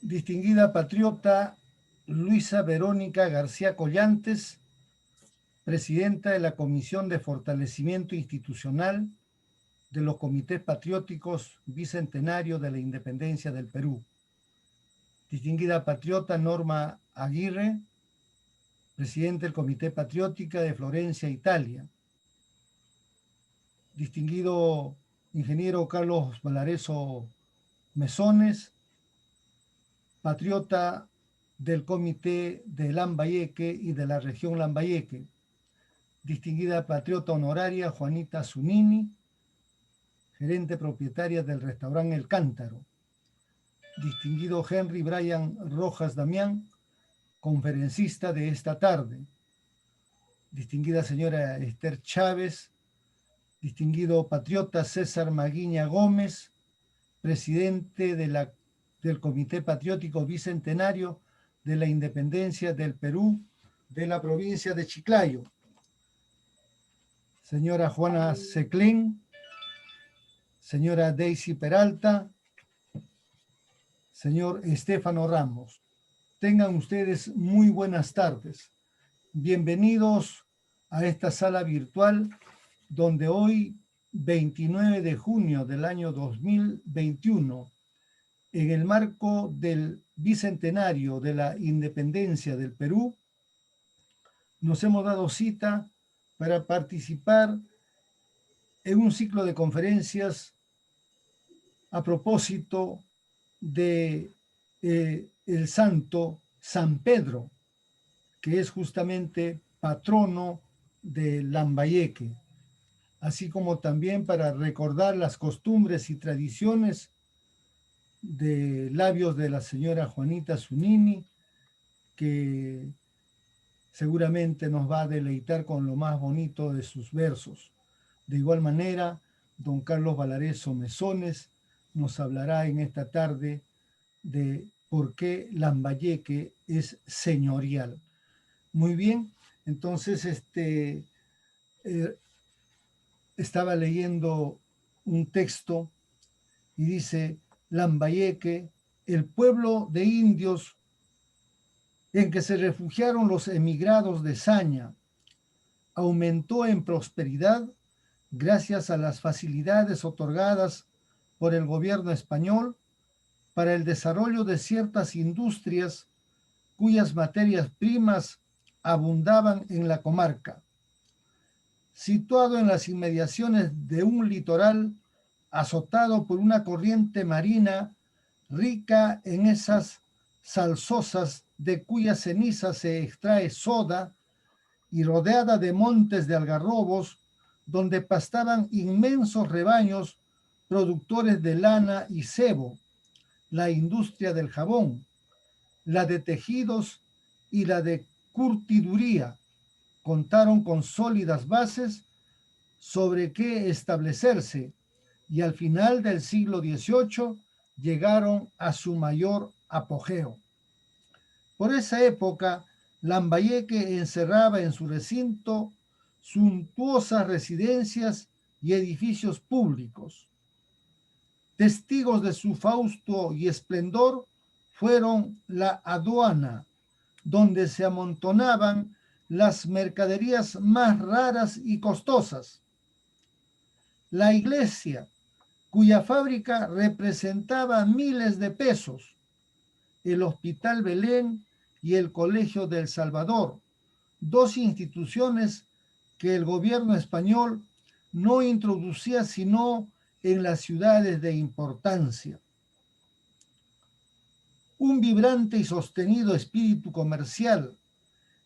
Distinguida patriota Luisa Verónica García Collantes, presidenta de la Comisión de Fortalecimiento Institucional de los Comités Patrióticos Bicentenario de la Independencia del Perú. Distinguida patriota Norma Aguirre, presidente del Comité Patriótica de Florencia, Italia. Distinguido ingeniero Carlos Valareso Mesones, patriota del Comité de Lambayeque y de la región Lambayeque. Distinguida patriota honoraria Juanita Zunini, gerente propietaria del restaurante El Cántaro. Distinguido Henry Brian Rojas Damián, conferencista de esta tarde. Distinguida señora Esther Chávez, distinguido patriota César Maguiña Gómez, presidente del Comité Patriótico Bicentenario de la Independencia del Perú de la provincia de Chiclayo. Señora Juana Seclén, señora Daisy Peralta, señor Estefano Ramos. Tengan ustedes muy buenas tardes. Bienvenidos a esta sala virtual donde hoy, 29 de junio del año 2021, en el marco del bicentenario de la independencia del Perú, nos hemos dado cita para participar en un ciclo de conferencias a propósito de el santo San Pedro, que es justamente patrono de Lambayeque, así como también para recordar las costumbres y tradiciones de labios de la señora Juanita Zunini, que seguramente nos va a deleitar con lo más bonito de sus versos. De igual manera, don Carlos Valareso Mesones nos hablará en esta tarde de por qué Lambayeque es señorial. Muy bien, entonces estaba leyendo un texto y dice: Lambayeque, el pueblo de indios en que se refugiaron los emigrados de Saña, aumentó en prosperidad gracias a las facilidades otorgadas por el gobierno español para el desarrollo de ciertas industrias cuyas materias primas abundaban en la comarca. Situado en las inmediaciones de un litoral azotado por una corriente marina rica en esas salsosas de cuyas cenizas se extrae soda, y rodeada de montes de algarrobos donde pastaban inmensos rebaños productores de lana y cebo, la industria del jabón, la de tejidos y la de curtiduría contaron con sólidas bases sobre qué establecerse, y al final del siglo XVIII llegaron a su mayor apogeo. Por esa época, Lambayeque encerraba en su recinto suntuosas residencias y edificios públicos. Testigos de su fausto y esplendor fueron la aduana, donde se amontonaban las mercaderías más raras y costosas, la iglesia, cuya fábrica representaba miles de pesos, el Hospital Belén y el Colegio del Salvador, dos instituciones que el gobierno español no introducía sino en las ciudades de importancia. Un vibrante y sostenido espíritu comercial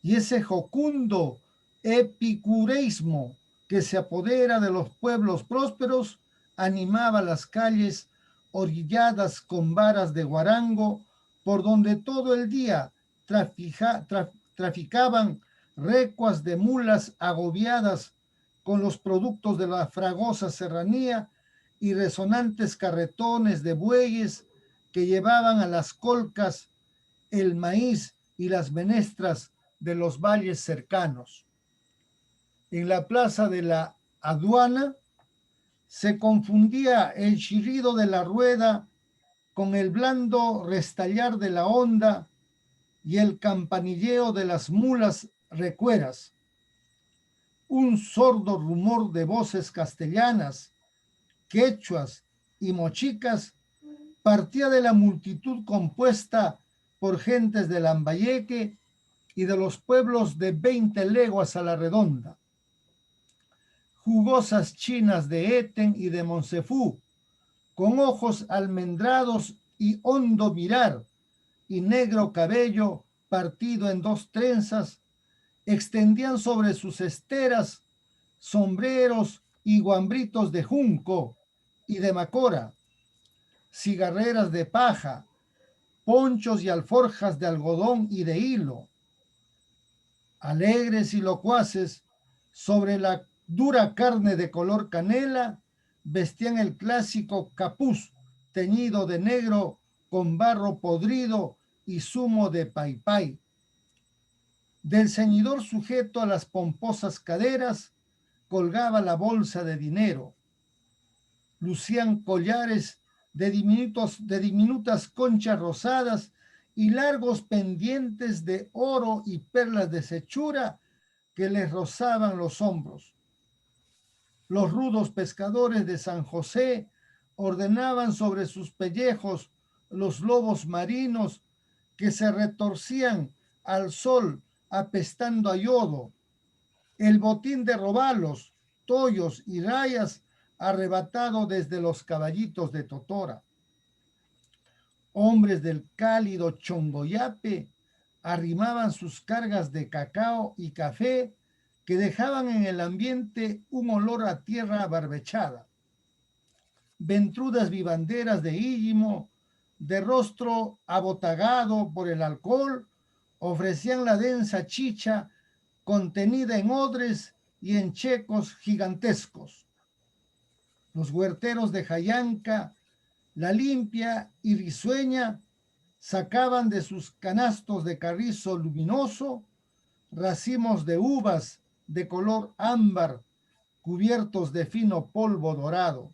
y ese jocundo epicureísmo que se apodera de los pueblos prósperos animaba las calles orilladas con varas de guarango, por donde todo el día traficaban recuas de mulas agobiadas con los productos de la fragosa serranía y resonantes carretones de bueyes que llevaban a las colcas el maíz y las menestras de los valles cercanos. En la plaza de la aduana se confundía el chirrido de la rueda con el blando restallar de la onda y el campanilleo de las mulas recueras. Un sordo rumor de voces castellanas, quechuas y mochicas partía de la multitud compuesta por gentes de Lambayeque y de los pueblos de 20 leguas a la redonda. Jugosas chinas de Eten y de Monsefú, con ojos almendrados y hondo mirar, y negro cabello partido en 2 trenzas, extendían sobre sus esteras sombreros y guambritos de junco y de macora, cigarreras de paja, ponchos y alforjas de algodón y de hilo. Alegres y locuaces, sobre la dura carne de color canela, vestían el clásico capuz teñido de negro con barro podrido y zumo de paipay. Del ceñidor sujeto a las pomposas caderas colgaba la bolsa de dinero. Lucían collares de diminutas conchas rosadas y largos pendientes de oro y perlas de sechura que les rozaban los hombros. Los rudos pescadores de San José ordenaban sobre sus pellejos los lobos marinos que se retorcían al sol apestando a yodo, el botín de robalos, tollos y rayas arrebatado desde los caballitos de Totora. Hombres del cálido Chongoyape arrimaban sus cargas de cacao y café que dejaban en el ambiente un olor a tierra barbechada. Ventrudas vivanderas de íllimo, de rostro abotagado por el alcohol, ofrecían la densa chicha contenida en odres y en checos gigantescos. Los huerteros de Jayanca, La Limpia y Risueña sacaban de sus canastos de carrizo luminoso racimos de uvas de color ámbar cubiertos de fino polvo dorado.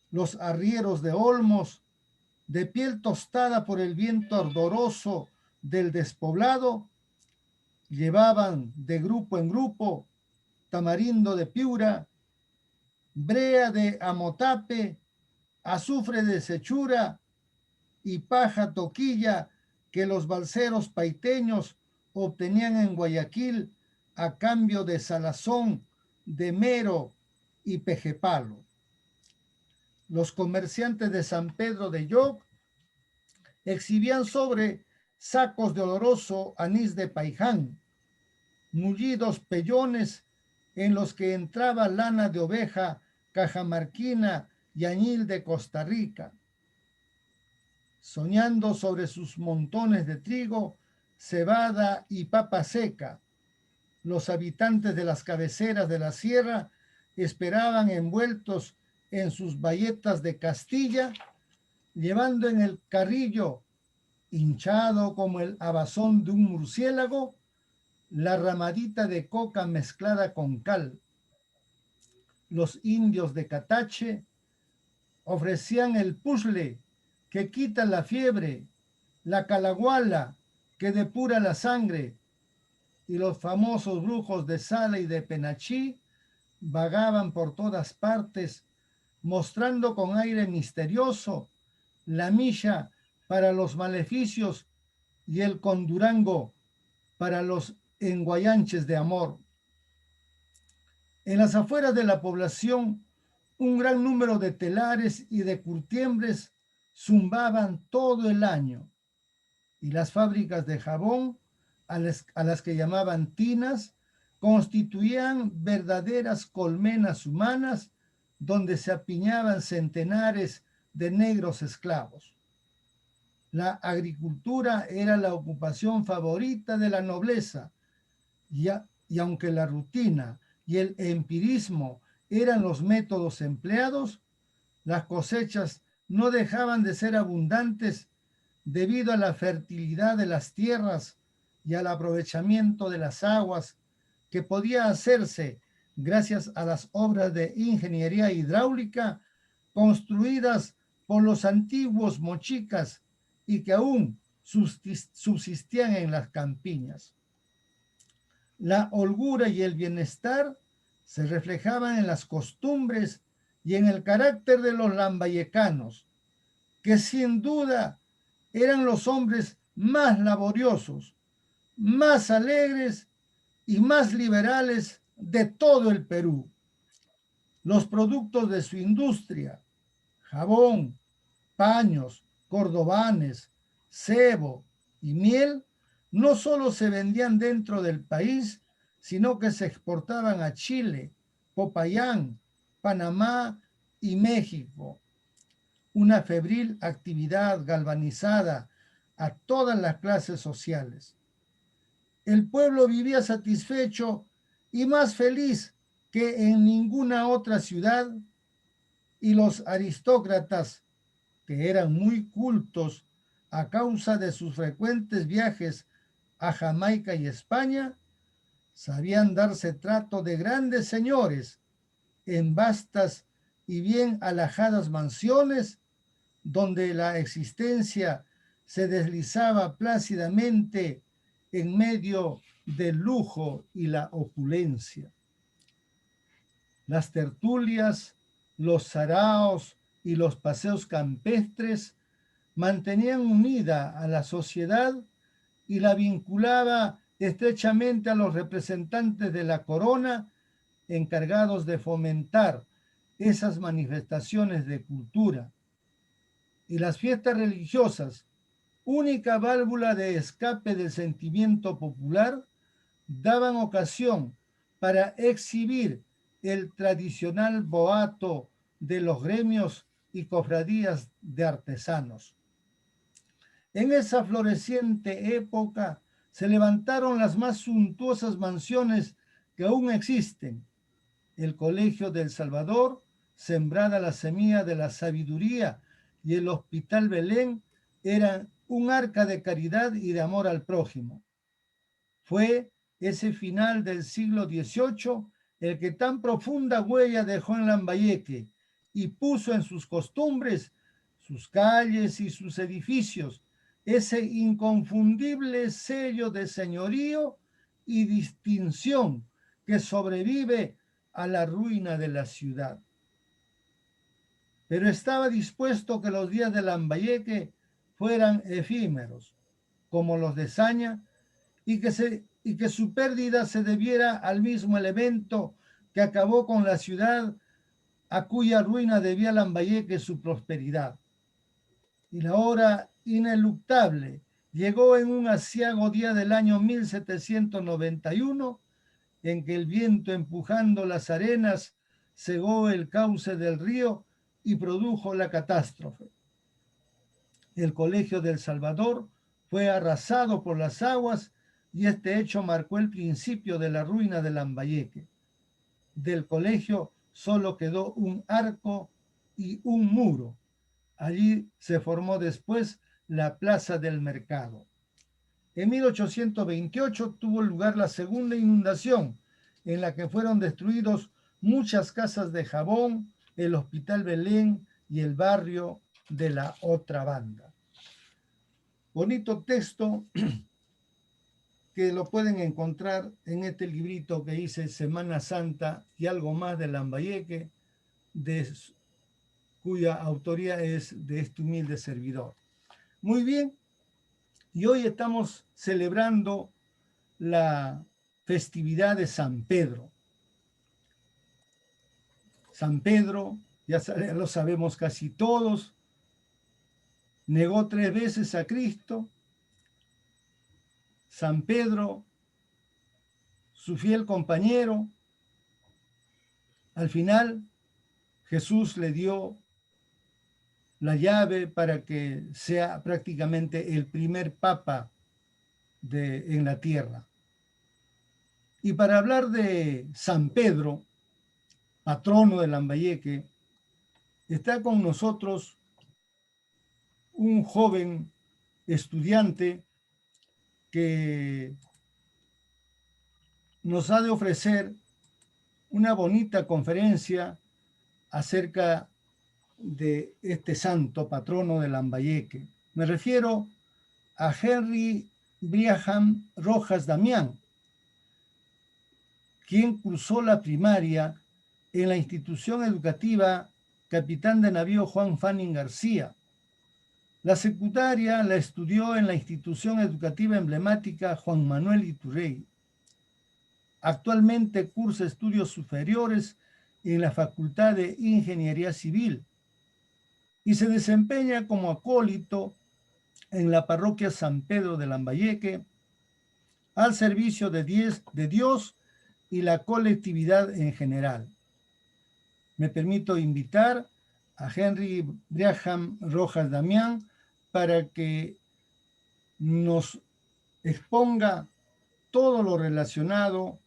Los arrieros de Olmos, de piel tostada por el viento ardoroso del despoblado, llevaban de grupo en grupo tamarindo de Piura, brea de Amotape, azufre de Sechura y paja toquilla que los balseros paiteños obtenían en Guayaquil a cambio de salazón, de mero y pejepalo. Los comerciantes de San Pedro de Yoc exhibían sobre sacos de oloroso anís de paiján, mullidos pellones en los que entraba lana de oveja, cajamarquina y añil de Costa Rica. Soñando sobre sus montones de trigo, cebada y papa seca, los habitantes de las cabeceras de la sierra esperaban envueltos en sus bayetas de Castilla, llevando en el carrillo, hinchado como el abazón de un murciélago, la ramadita de coca mezclada con cal. Los indios de Catache ofrecían el puzle que quita la fiebre, la calaguala que depura la sangre, y los famosos brujos de Sala y de Penachí vagaban por todas partes, mostrando con aire misterioso la milla para los maleficios y el condurango para los enguayanches de amor. En las afueras de la población, un gran número de telares y de curtiembres zumbaban todo el año, y las fábricas de jabón, a las que llamaban tinas, constituían verdaderas colmenas humanas donde se apiñaban centenares de negros esclavos. La agricultura era la ocupación favorita de la nobleza, y aunque la rutina y el empirismo eran los métodos empleados, las cosechas no dejaban de ser abundantes debido a la fertilidad de las tierras y al aprovechamiento de las aguas que podía hacerse gracias a las obras de ingeniería hidráulica construidas por los antiguos mochicas y que aún subsistían en las campiñas. La holgura y el bienestar se reflejaban en las costumbres y en el carácter de los lambayecanos, que sin duda eran los hombres más laboriosos, más alegres y más liberales de todo el Perú. Los productos de su industria, jabón, paños, cordobanes, cebo y miel, no solo se vendían dentro del país, sino que se exportaban a Chile, Popayán, Panamá y México. Una febril actividad galvanizada a todas las clases sociales. El pueblo vivía satisfecho y más feliz que en ninguna otra ciudad, y los aristócratas, que eran muy cultos a causa de sus frecuentes viajes a Jamaica y España, sabían darse trato de grandes señores en vastas y bien alajadas mansiones donde la existencia se deslizaba plácidamente en medio del lujo y la opulencia. Las tertulias, los saraos y los paseos campestres mantenían unida a la sociedad y la vinculaba estrechamente a los representantes de la corona encargados de fomentar esas manifestaciones de cultura. Y las fiestas religiosas, única válvula de escape del sentimiento popular, daban ocasión para exhibir el tradicional boato de los gremios y cofradías de artesanos. En esa floreciente época se levantaron las más suntuosas mansiones que aún existen. El Colegio del Salvador, sembrada la semilla de la sabiduría, y el Hospital Belén eran un arca de caridad y de amor al prójimo. Fue ese final del siglo XVIII el que tan profunda huella dejó en Lambayeque y puso en sus costumbres, sus calles y sus edificios ese inconfundible sello de señorío y distinción que sobrevive a la ruina de la ciudad. Pero estaba dispuesto que los días de Lambayeque fueran efímeros, como los de Saña, y que su pérdida se debiera al mismo elemento que acabó con la ciudad, a cuya ruina debía Lambayeque su prosperidad. Y la hora ineluctable llegó en un aciago día del año 1791, en que el viento, empujando las arenas, cegó el cauce del río y produjo la catástrofe. El Colegio del Salvador fue arrasado por las aguas y este hecho marcó el principio de la ruina de Lambayeque. Del colegio solo quedó un arco y un muro. Allí se formó después la Plaza del Mercado. En 1828 tuvo lugar la segunda inundación, en la que fueron destruidos muchas casas de jabón, el Hospital Belén y el barrio de la otra banda. Bonito texto que lo pueden encontrar en este librito que dice Semana Santa y algo más de Lambayeque, cuya autoría es de este humilde servidor. Muy bien, y hoy estamos celebrando la festividad de San Pedro. San Pedro, ya lo sabemos casi todos, negó 3 veces a Cristo. San Pedro, su fiel compañero, al final Jesús le dio la llave para que sea prácticamente el primer papa en la tierra. Y para hablar de San Pedro, patrono de Lambayeque, está con nosotros un joven estudiante que nos ha de ofrecer una bonita conferencia acerca de este santo patrono de Lambayeque. Me refiero a Henry Brigham Rojas Damián, quien cursó la primaria en la institución educativa Capitán de Navío Juan Fanning García. La secundaria la estudió en la institución educativa emblemática Juan Manuel Iturrey. Actualmente cursa estudios superiores en la Facultad de Ingeniería Civil y se desempeña como acólito en la parroquia San Pedro de Lambayeque al servicio de Dios y la colectividad en general. Me permito invitar a Henry Brigham Rojas Damián para que nos exponga todo lo relacionado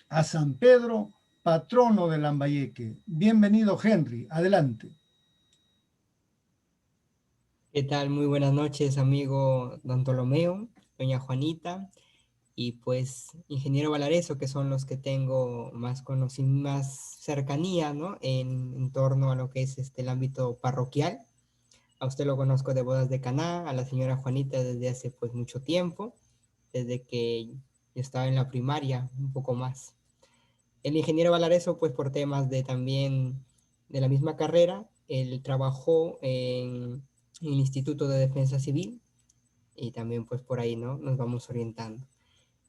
a San Pedro, patrono de Lambayeque. Bienvenido, Henry. Adelante. ¿Qué tal? Muy buenas noches, amigo Don Ptolomeo, doña Juanita y pues ingeniero Valareso, que son los que tengo más más cercanía, ¿no? En torno a lo que es el ámbito parroquial. A usted lo conozco de bodas de Caná, a la señora Juanita desde hace pues mucho tiempo, desde que yo estaba en la primaria, un poco más. El ingeniero Valareso, pues por temas de también de la misma carrera, él trabajó en el Instituto de Defensa Civil y también pues por ahí, ¿no? Nos vamos orientando.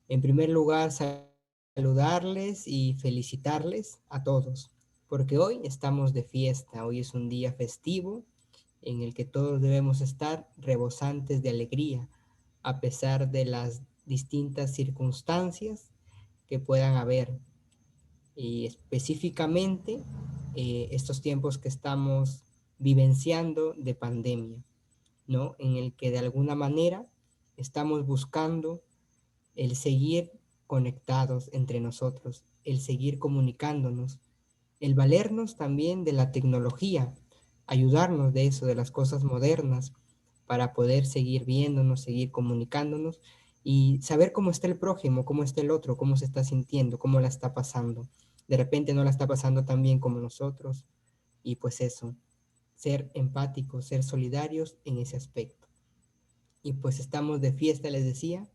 En primer lugar, saludarles y felicitarles a todos, porque hoy estamos de fiesta, hoy es un día festivo en el que todos debemos estar rebosantes de alegría, a pesar de las distintas circunstancias que puedan haber. Y específicamente estos tiempos que estamos vivenciando de pandemia, ¿no? En el que de alguna manera estamos buscando el seguir conectados entre nosotros, el seguir comunicándonos, el valernos también de la tecnología, ayudarnos de eso, de las cosas modernas, para poder seguir viéndonos, seguir comunicándonos y saber cómo está el prójimo, cómo está el otro, cómo se está sintiendo, cómo la está pasando. De repente no la está pasando tan bien como nosotros y pues eso, ser empáticos, ser solidarios en ese aspecto. Y pues estamos de fiesta, les decía,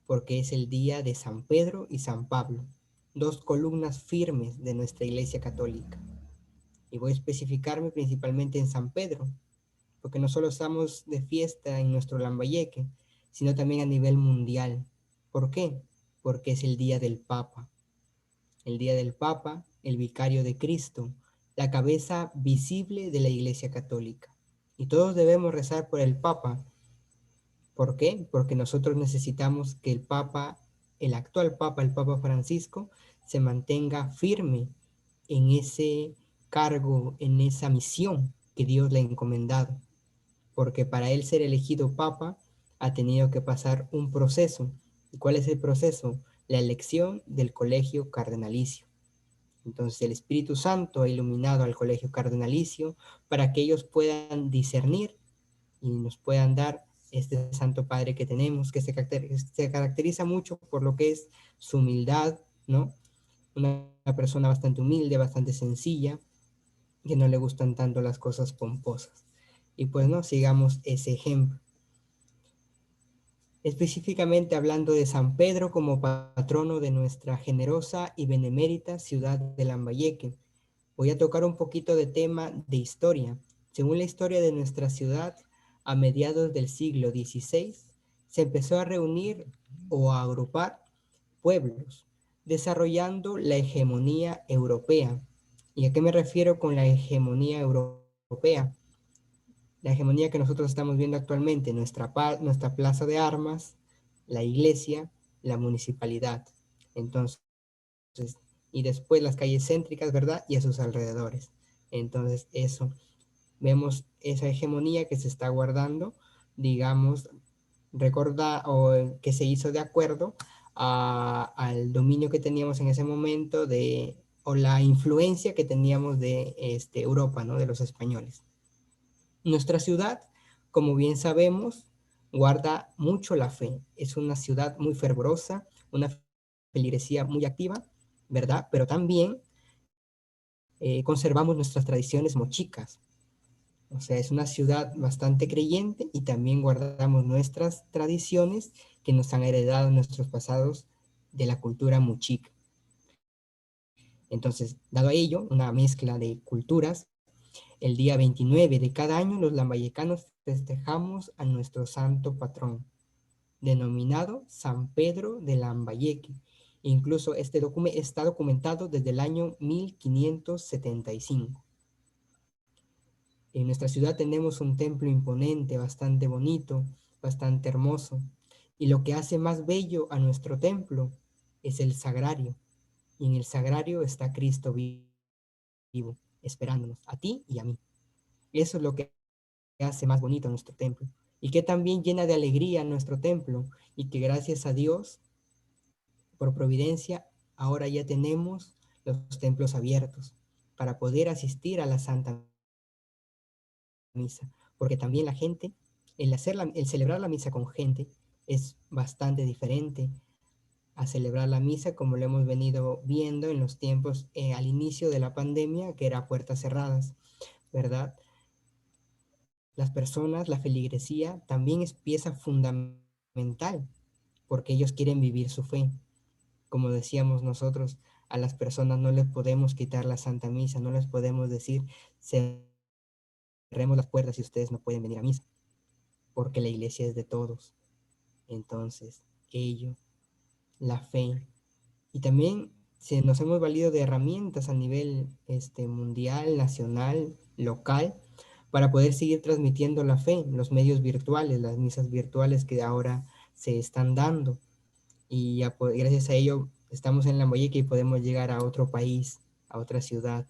porque es el día de San Pedro y San Pablo, dos columnas firmes de nuestra Iglesia Católica. Y voy a especificarme principalmente en San Pedro, porque no solo estamos de fiesta en nuestro Lambayeque, sino también a nivel mundial. ¿Por qué? Porque es el día del Papa. El día del Papa, el vicario de Cristo, la cabeza visible de la Iglesia Católica. Y todos debemos rezar por el Papa. ¿Por qué? Porque nosotros necesitamos que el Papa, el actual Papa, el Papa Francisco, se mantenga firme en ese cargo, en esa misión que Dios le ha encomendado. Porque para él ser elegido Papa ha tenido que pasar un proceso. ¿Y cuál es el proceso? La elección del colegio cardenalicio. Entonces el Espíritu Santo ha iluminado al colegio cardenalicio para que ellos puedan discernir y nos puedan dar este Santo Padre que tenemos, que se caracteriza mucho por lo que es su humildad, ¿no? Una persona bastante humilde, bastante sencilla, que no le gustan tanto las cosas pomposas. Y pues no, sigamos ese ejemplo. Específicamente hablando de San Pedro como patrono de nuestra generosa y benemérita ciudad de Lambayeque, voy a tocar un poquito de tema de historia. Según la historia de nuestra ciudad, a mediados del siglo XVI, se empezó a reunir o a agrupar pueblos, desarrollando la hegemonía europea. ¿Y a qué me refiero con la hegemonía europea? La hegemonía que nosotros estamos viendo actualmente, nuestra plaza de armas, la iglesia, la municipalidad. Entonces, y después las calles céntricas, ¿verdad? Y a sus alrededores. Entonces, eso, vemos esa hegemonía que se está guardando, digamos, recuerda o que se hizo de acuerdo al dominio que teníamos en ese momento o la influencia que teníamos de Europa, ¿no? De los españoles. Nuestra ciudad, como bien sabemos, guarda mucho la fe. Es una ciudad muy fervorosa, una feligresía muy activa, ¿verdad? Pero también conservamos nuestras tradiciones mochicas. O sea, es una ciudad bastante creyente y también guardamos nuestras tradiciones que nos han heredado nuestros pasados de la cultura muchica. Entonces, dado a ello, una mezcla de culturas, el día 29 de cada año los lambayecanos festejamos a nuestro santo patrón, denominado San Pedro de Lambayeque. Incluso este está documentado desde el año 1575. En nuestra ciudad tenemos un templo imponente, bastante bonito, bastante hermoso. Y lo que hace más bello a nuestro templo es el sagrario. Y en el sagrario está Cristo vivo, esperándonos, a ti y a mí. Eso es lo que hace más bonito a nuestro templo. Y que también llena de alegría nuestro templo. Y que gracias a Dios, por providencia, ahora ya tenemos los templos abiertos para poder asistir a la Santa Misa. Porque también la gente, el celebrar la misa con gente es bastante diferente a celebrar la misa como lo hemos venido viendo en los tiempos al inicio de la pandemia, que era puertas cerradas, ¿verdad? Las personas, la feligresía también es pieza fundamental porque ellos quieren vivir su fe. Como decíamos nosotros, a las personas no les podemos quitar la Santa Misa, no les podemos decir cerremos las puertas y ustedes no pueden venir a misa, porque la iglesia es de todos. Entonces, ello, la fe, y también nos hemos valido de herramientas a nivel mundial, nacional, local, para poder seguir transmitiendo la fe, los medios virtuales, las misas virtuales que ahora se están dando. Y ya, gracias a ello estamos en Lambayeque y podemos llegar a otro país, a otra ciudad,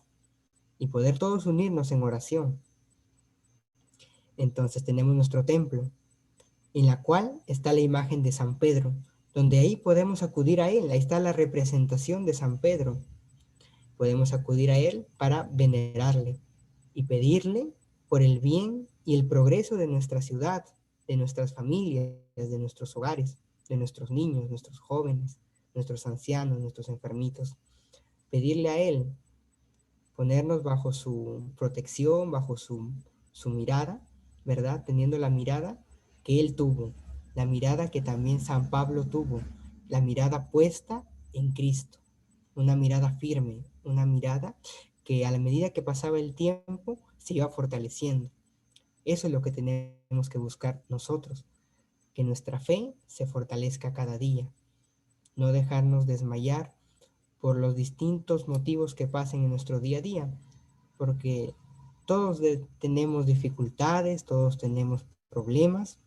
y poder todos unirnos en oración. Entonces tenemos nuestro templo, en la cual está la imagen de San Pedro, donde ahí podemos acudir a él, ahí está la representación de San Pedro. Podemos acudir a él para venerarle y pedirle por el bien y el progreso de nuestra ciudad, de nuestras familias, de nuestros hogares, de nuestros niños, nuestros jóvenes, nuestros ancianos, nuestros enfermitos. Pedirle a él, ponernos bajo su protección, bajo su mirada, ¿verdad? Teniendo la mirada que él tuvo, la mirada que también San Pablo tuvo, la mirada puesta en Cristo, una mirada firme, una mirada que a la medida que pasaba el tiempo se iba fortaleciendo. Eso es lo que tenemos que buscar nosotros, que nuestra fe se fortalezca cada día, no dejarnos desmayar por los distintos motivos que pasen en nuestro día a día, porque todos tenemos dificultades, todos tenemos problemas,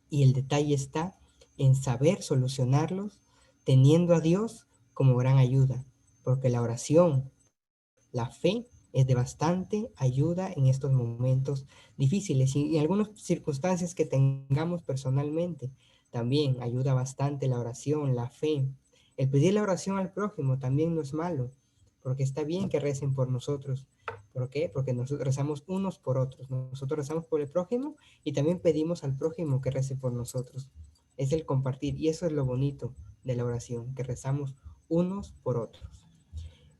y el detalle está en saber solucionarlos teniendo a Dios como gran ayuda, porque la oración, la fe es de bastante ayuda en estos momentos difíciles y en algunas circunstancias que tengamos personalmente. También ayuda bastante la oración, la fe. El pedir la oración al prójimo también no es malo, porque está bien que recen por nosotros. ¿Por qué? Porque nosotros rezamos unos por otros. Nosotros rezamos por el prójimo y también pedimos al prójimo que rece por nosotros. Es el compartir y eso es lo bonito de la oración, que rezamos unos por otros.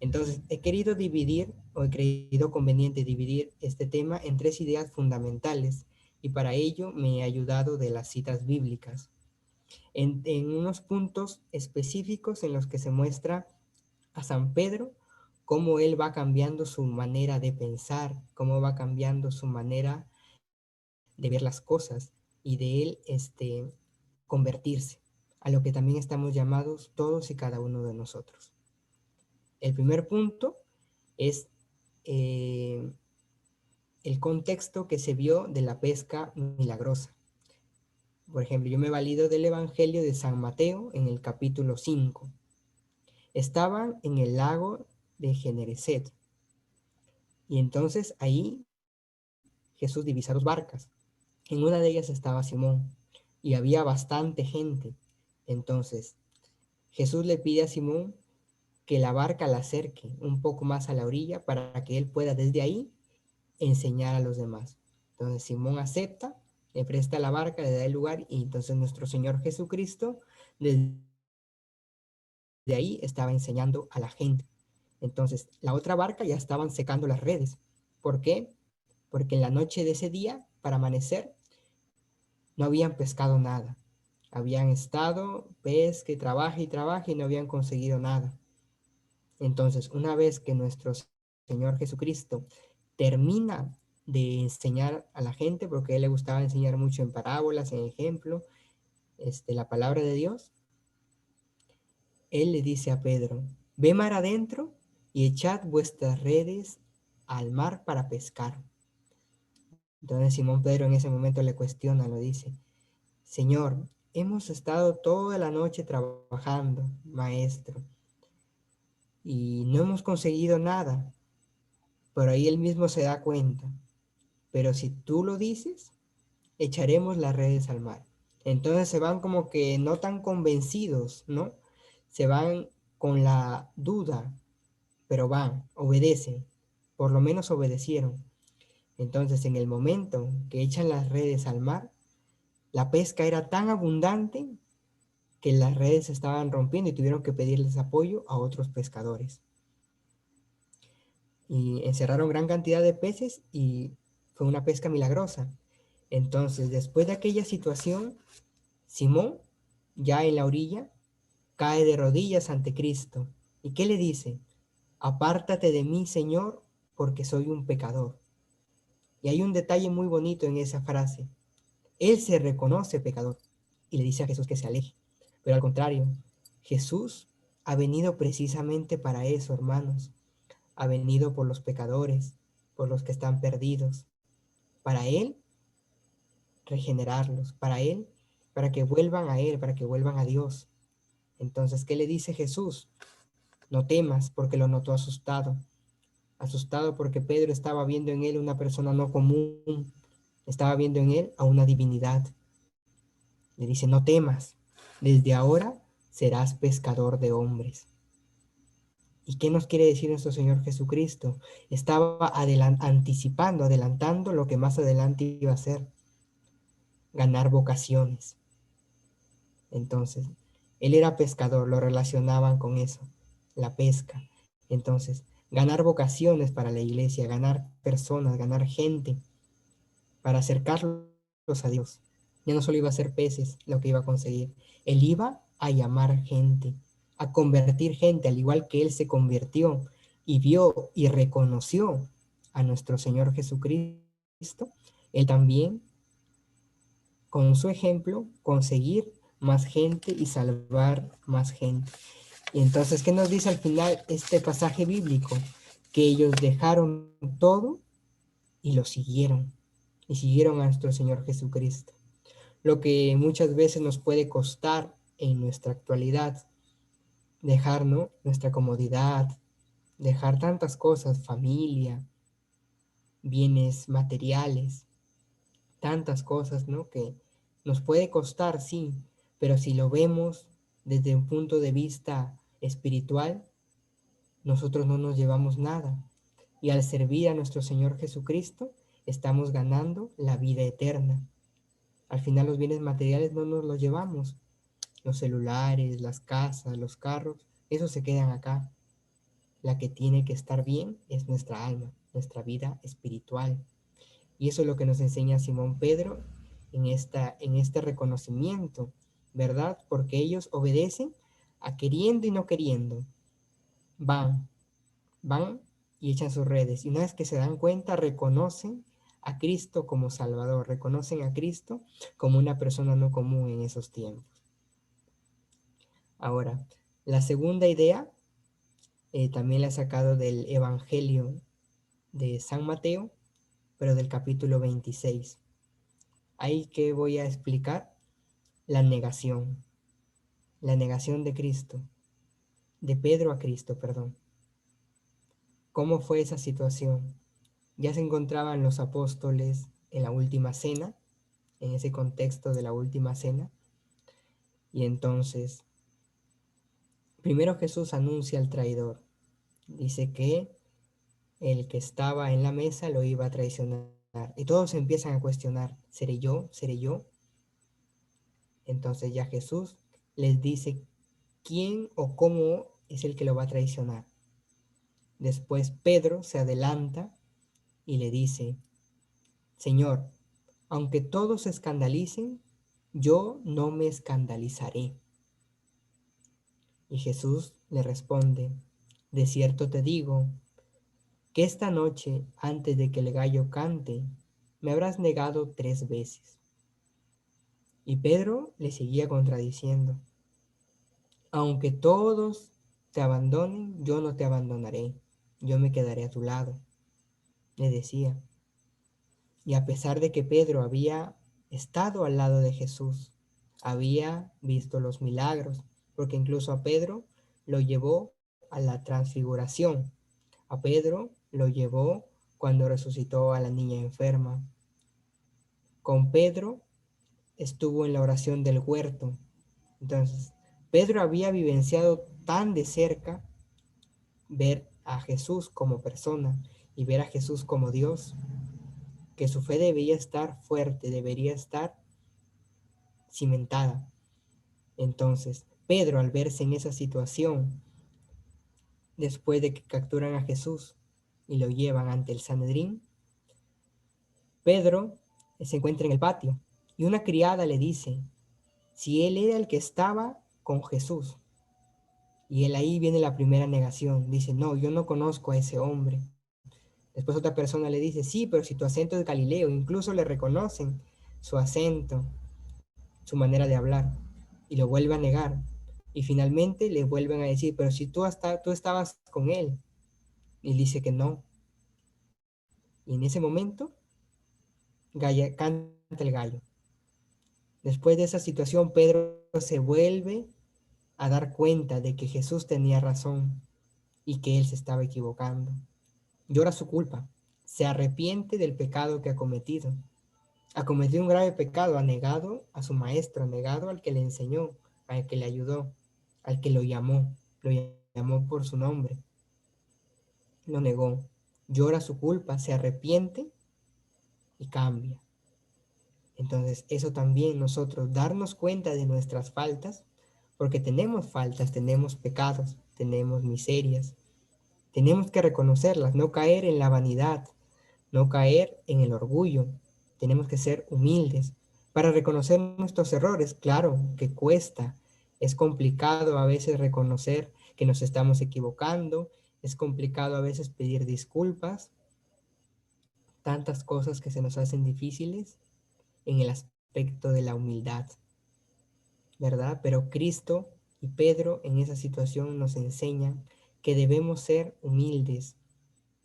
Entonces, he querido dividir, o he creído conveniente dividir este tema en tres ideas fundamentales, y para ello me he ayudado de las citas bíblicas, en unos puntos específicos en los que se muestra a San Pedro cómo él va cambiando su manera de pensar, cómo va cambiando su manera de ver las cosas, y de él convertirse, a lo que también estamos llamados todos y cada uno de nosotros. El primer punto es el contexto que se vio de la pesca milagrosa. Por ejemplo, yo me valido del Evangelio de San Mateo en el capítulo 5. Estaban en el lago de Genesaret y entonces ahí Jesús divisa dos barcas. En una de ellas estaba Simón y había bastante gente. Entonces Jesús le pide a Simón que la barca la acerque un poco más a la orilla para que él pueda desde ahí enseñar a los demás. Entonces Simón acepta, le presta la barca, le da el lugar y entonces nuestro Señor Jesucristo desde ahí estaba enseñando a la gente. Entonces la otra barca ya estaban secando las redes. ¿Por qué? porque en la noche de ese día, para amanecer, no habían pescado nada. Habían estado pesca y trabaje y no habían conseguido nada. Entonces, una vez que nuestro Señor Jesucristo termina de enseñar a la gente, porque a él le gustaba enseñar mucho en parábolas, en ejemplo, la palabra de Dios, él le dice a Pedro, ve mar adentro y echad vuestras redes al mar para pescar. Entonces Simón Pedro en ese momento le cuestiona, lo dice, Señor, hemos estado toda la noche trabajando, maestro, y no hemos conseguido nada. Pero ahí él mismo se da cuenta. Pero si tú lo dices, echaremos las redes al mar. Entonces se van como que no tan convencidos, ¿no? Se van con la duda, pero van, obedecen. Por lo menos obedecieron. Entonces en el momento que echan las redes al mar, la pesca era tan abundante que las redes se estaban rompiendo y tuvieron que pedirles apoyo a otros pescadores. Y encerraron gran cantidad de peces y fue una pesca milagrosa. Entonces, después de aquella situación, Simón, ya en la orilla, cae de rodillas ante Cristo. ¿Y qué le dice? Apártate de mí, Señor, porque soy un pecador. Y hay un detalle muy bonito en esa frase. Él se reconoce pecador y le dice a Jesús que se aleje. Pero al contrario, Jesús ha venido precisamente para eso, hermanos. Ha venido por los pecadores, por los que están perdidos. Para Él regenerarlos, para Él, para que vuelvan a Él, para que vuelvan a Dios. Entonces, ¿qué le dice Jesús? No temas, porque lo notó asustado. Asustado porque Pedro estaba viendo en él una persona no común, estaba viendo en él a una divinidad. Le dice, no temas, desde ahora serás pescador de hombres. ¿Y qué nos quiere decir nuestro Señor Jesucristo? Estaba adelantando lo que más adelante iba a ser, ganar vocaciones. Entonces, él era pescador, lo relacionaban con eso, la pesca. Entonces, ganar vocaciones para la iglesia, ganar personas, ganar gente, para acercarlos a Dios. Ya no solo iba a ser peces lo que iba a conseguir, él iba a llamar gente, a convertir gente, al igual que él se convirtió y vio y reconoció a nuestro Señor Jesucristo, él también con su ejemplo, conseguir más gente y salvar más gente. Y entonces, ¿qué nos dice al final este pasaje bíblico? Que ellos dejaron todo y lo siguieron. Y siguieron a nuestro Señor Jesucristo. Lo que muchas veces nos puede costar en nuestra actualidad, dejar, ¿no?, nuestra comodidad, dejar tantas cosas, familia, bienes materiales, tantas cosas, ¿no? Que nos puede costar, sí, pero si lo vemos desde un punto de vista espiritual, nosotros no nos llevamos nada. Y al servir a nuestro Señor Jesucristo, estamos ganando la vida eterna. Al final los bienes materiales no nos los llevamos. Los celulares, las casas, los carros, esos se quedan acá. La que tiene que estar bien es nuestra alma, nuestra vida espiritual. Y eso es lo que nos enseña Simón Pedro en este reconocimiento, ¿verdad? Porque ellos obedecen a queriendo y no queriendo. Van, van y echan sus redes. Y una vez que se dan cuenta, reconocen a Cristo como Salvador, reconocen a Cristo como una persona no común en esos tiempos. Ahora, la segunda idea también la he sacado del Evangelio de San Mateo, pero del capítulo 26. Ahí que voy a explicar la negación de Cristo, de Pedro a Cristo, perdón. ¿Cómo fue esa situación? Ya se encontraban los apóstoles en la última cena, en ese contexto de la última cena, y entonces, primero Jesús anuncia al traidor, dice que el que estaba en la mesa lo iba a traicionar, y todos empiezan a cuestionar, ¿seré yo? ¿Seré yo? Entonces ya Jesús les dice quién o cómo es el que lo va a traicionar. Después Pedro se adelanta y le dice, Señor, aunque todos se escandalicen, yo no me escandalizaré. Y Jesús le responde, de cierto te digo, que esta noche, antes de que el gallo cante, me habrás negado 3 veces. Y Pedro le seguía contradiciendo, aunque todos te abandonen, yo no te abandonaré, yo me quedaré a tu lado, le decía. Y a pesar de que Pedro había estado al lado de Jesús, había visto los milagros, porque incluso a Pedro lo llevó a la transfiguración. A Pedro lo llevó cuando resucitó a la niña enferma. Con Pedro estuvo en la oración del huerto. Entonces, Pedro había vivenciado tan de cerca ver a Jesús como persona y ver a Jesús como Dios, que su fe debería estar fuerte, debería estar cimentada. Entonces, Pedro, al verse en esa situación, después de que capturan a Jesús y lo llevan ante el Sanedrín, Pedro se encuentra en el patio y una criada le dice si él era el que estaba con Jesús. Y él ahí viene la primera negación. Dice, no, yo no conozco a ese hombre. Después otra persona le dice, sí, pero si tu acento es galileo, incluso le reconocen su acento, su manera de hablar, y lo vuelve a negar. Y finalmente le vuelven a decir, pero si tú estabas con él, y dice que no. Y en ese momento canta el gallo. Después de esa situación, Pedro se vuelve a dar cuenta de que Jesús tenía razón y que él se estaba equivocando. Llora su culpa, se arrepiente del pecado que ha cometido. Ha cometido un grave pecado, ha negado a su maestro, ha negado al que le enseñó, al que le ayudó, al que lo llamó por su nombre, lo negó. Llora su culpa, se arrepiente y cambia. Entonces, eso también nosotros, darnos cuenta de nuestras faltas, porque tenemos faltas, tenemos pecados, tenemos miserias, tenemos que reconocerlas, no caer en la vanidad, no caer en el orgullo. Tenemos que ser humildes para reconocer nuestros errores. Claro que cuesta, es complicado a veces reconocer que nos estamos equivocando, es complicado a veces pedir disculpas, tantas cosas que se nos hacen difíciles en el aspecto de la humildad, ¿verdad? Pero Cristo y Pedro en esa situación nos enseñan que debemos ser humildes,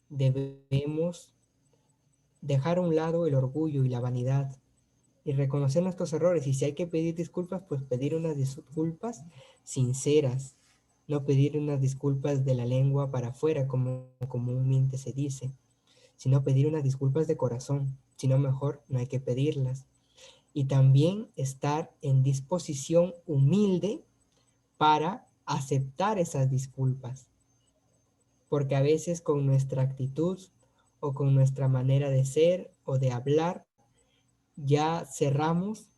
debemos dejar a un lado el orgullo y la vanidad y reconocer nuestros errores. Y si hay que pedir disculpas, pues pedir unas disculpas sinceras, no pedir unas disculpas de la lengua para afuera, como comúnmente se dice, sino pedir unas disculpas de corazón. Si no, mejor no hay que pedirlas. Y también estar en disposición humilde para aceptar esas disculpas, porque a veces con nuestra actitud o con nuestra manera de ser o de hablar, ya cerramos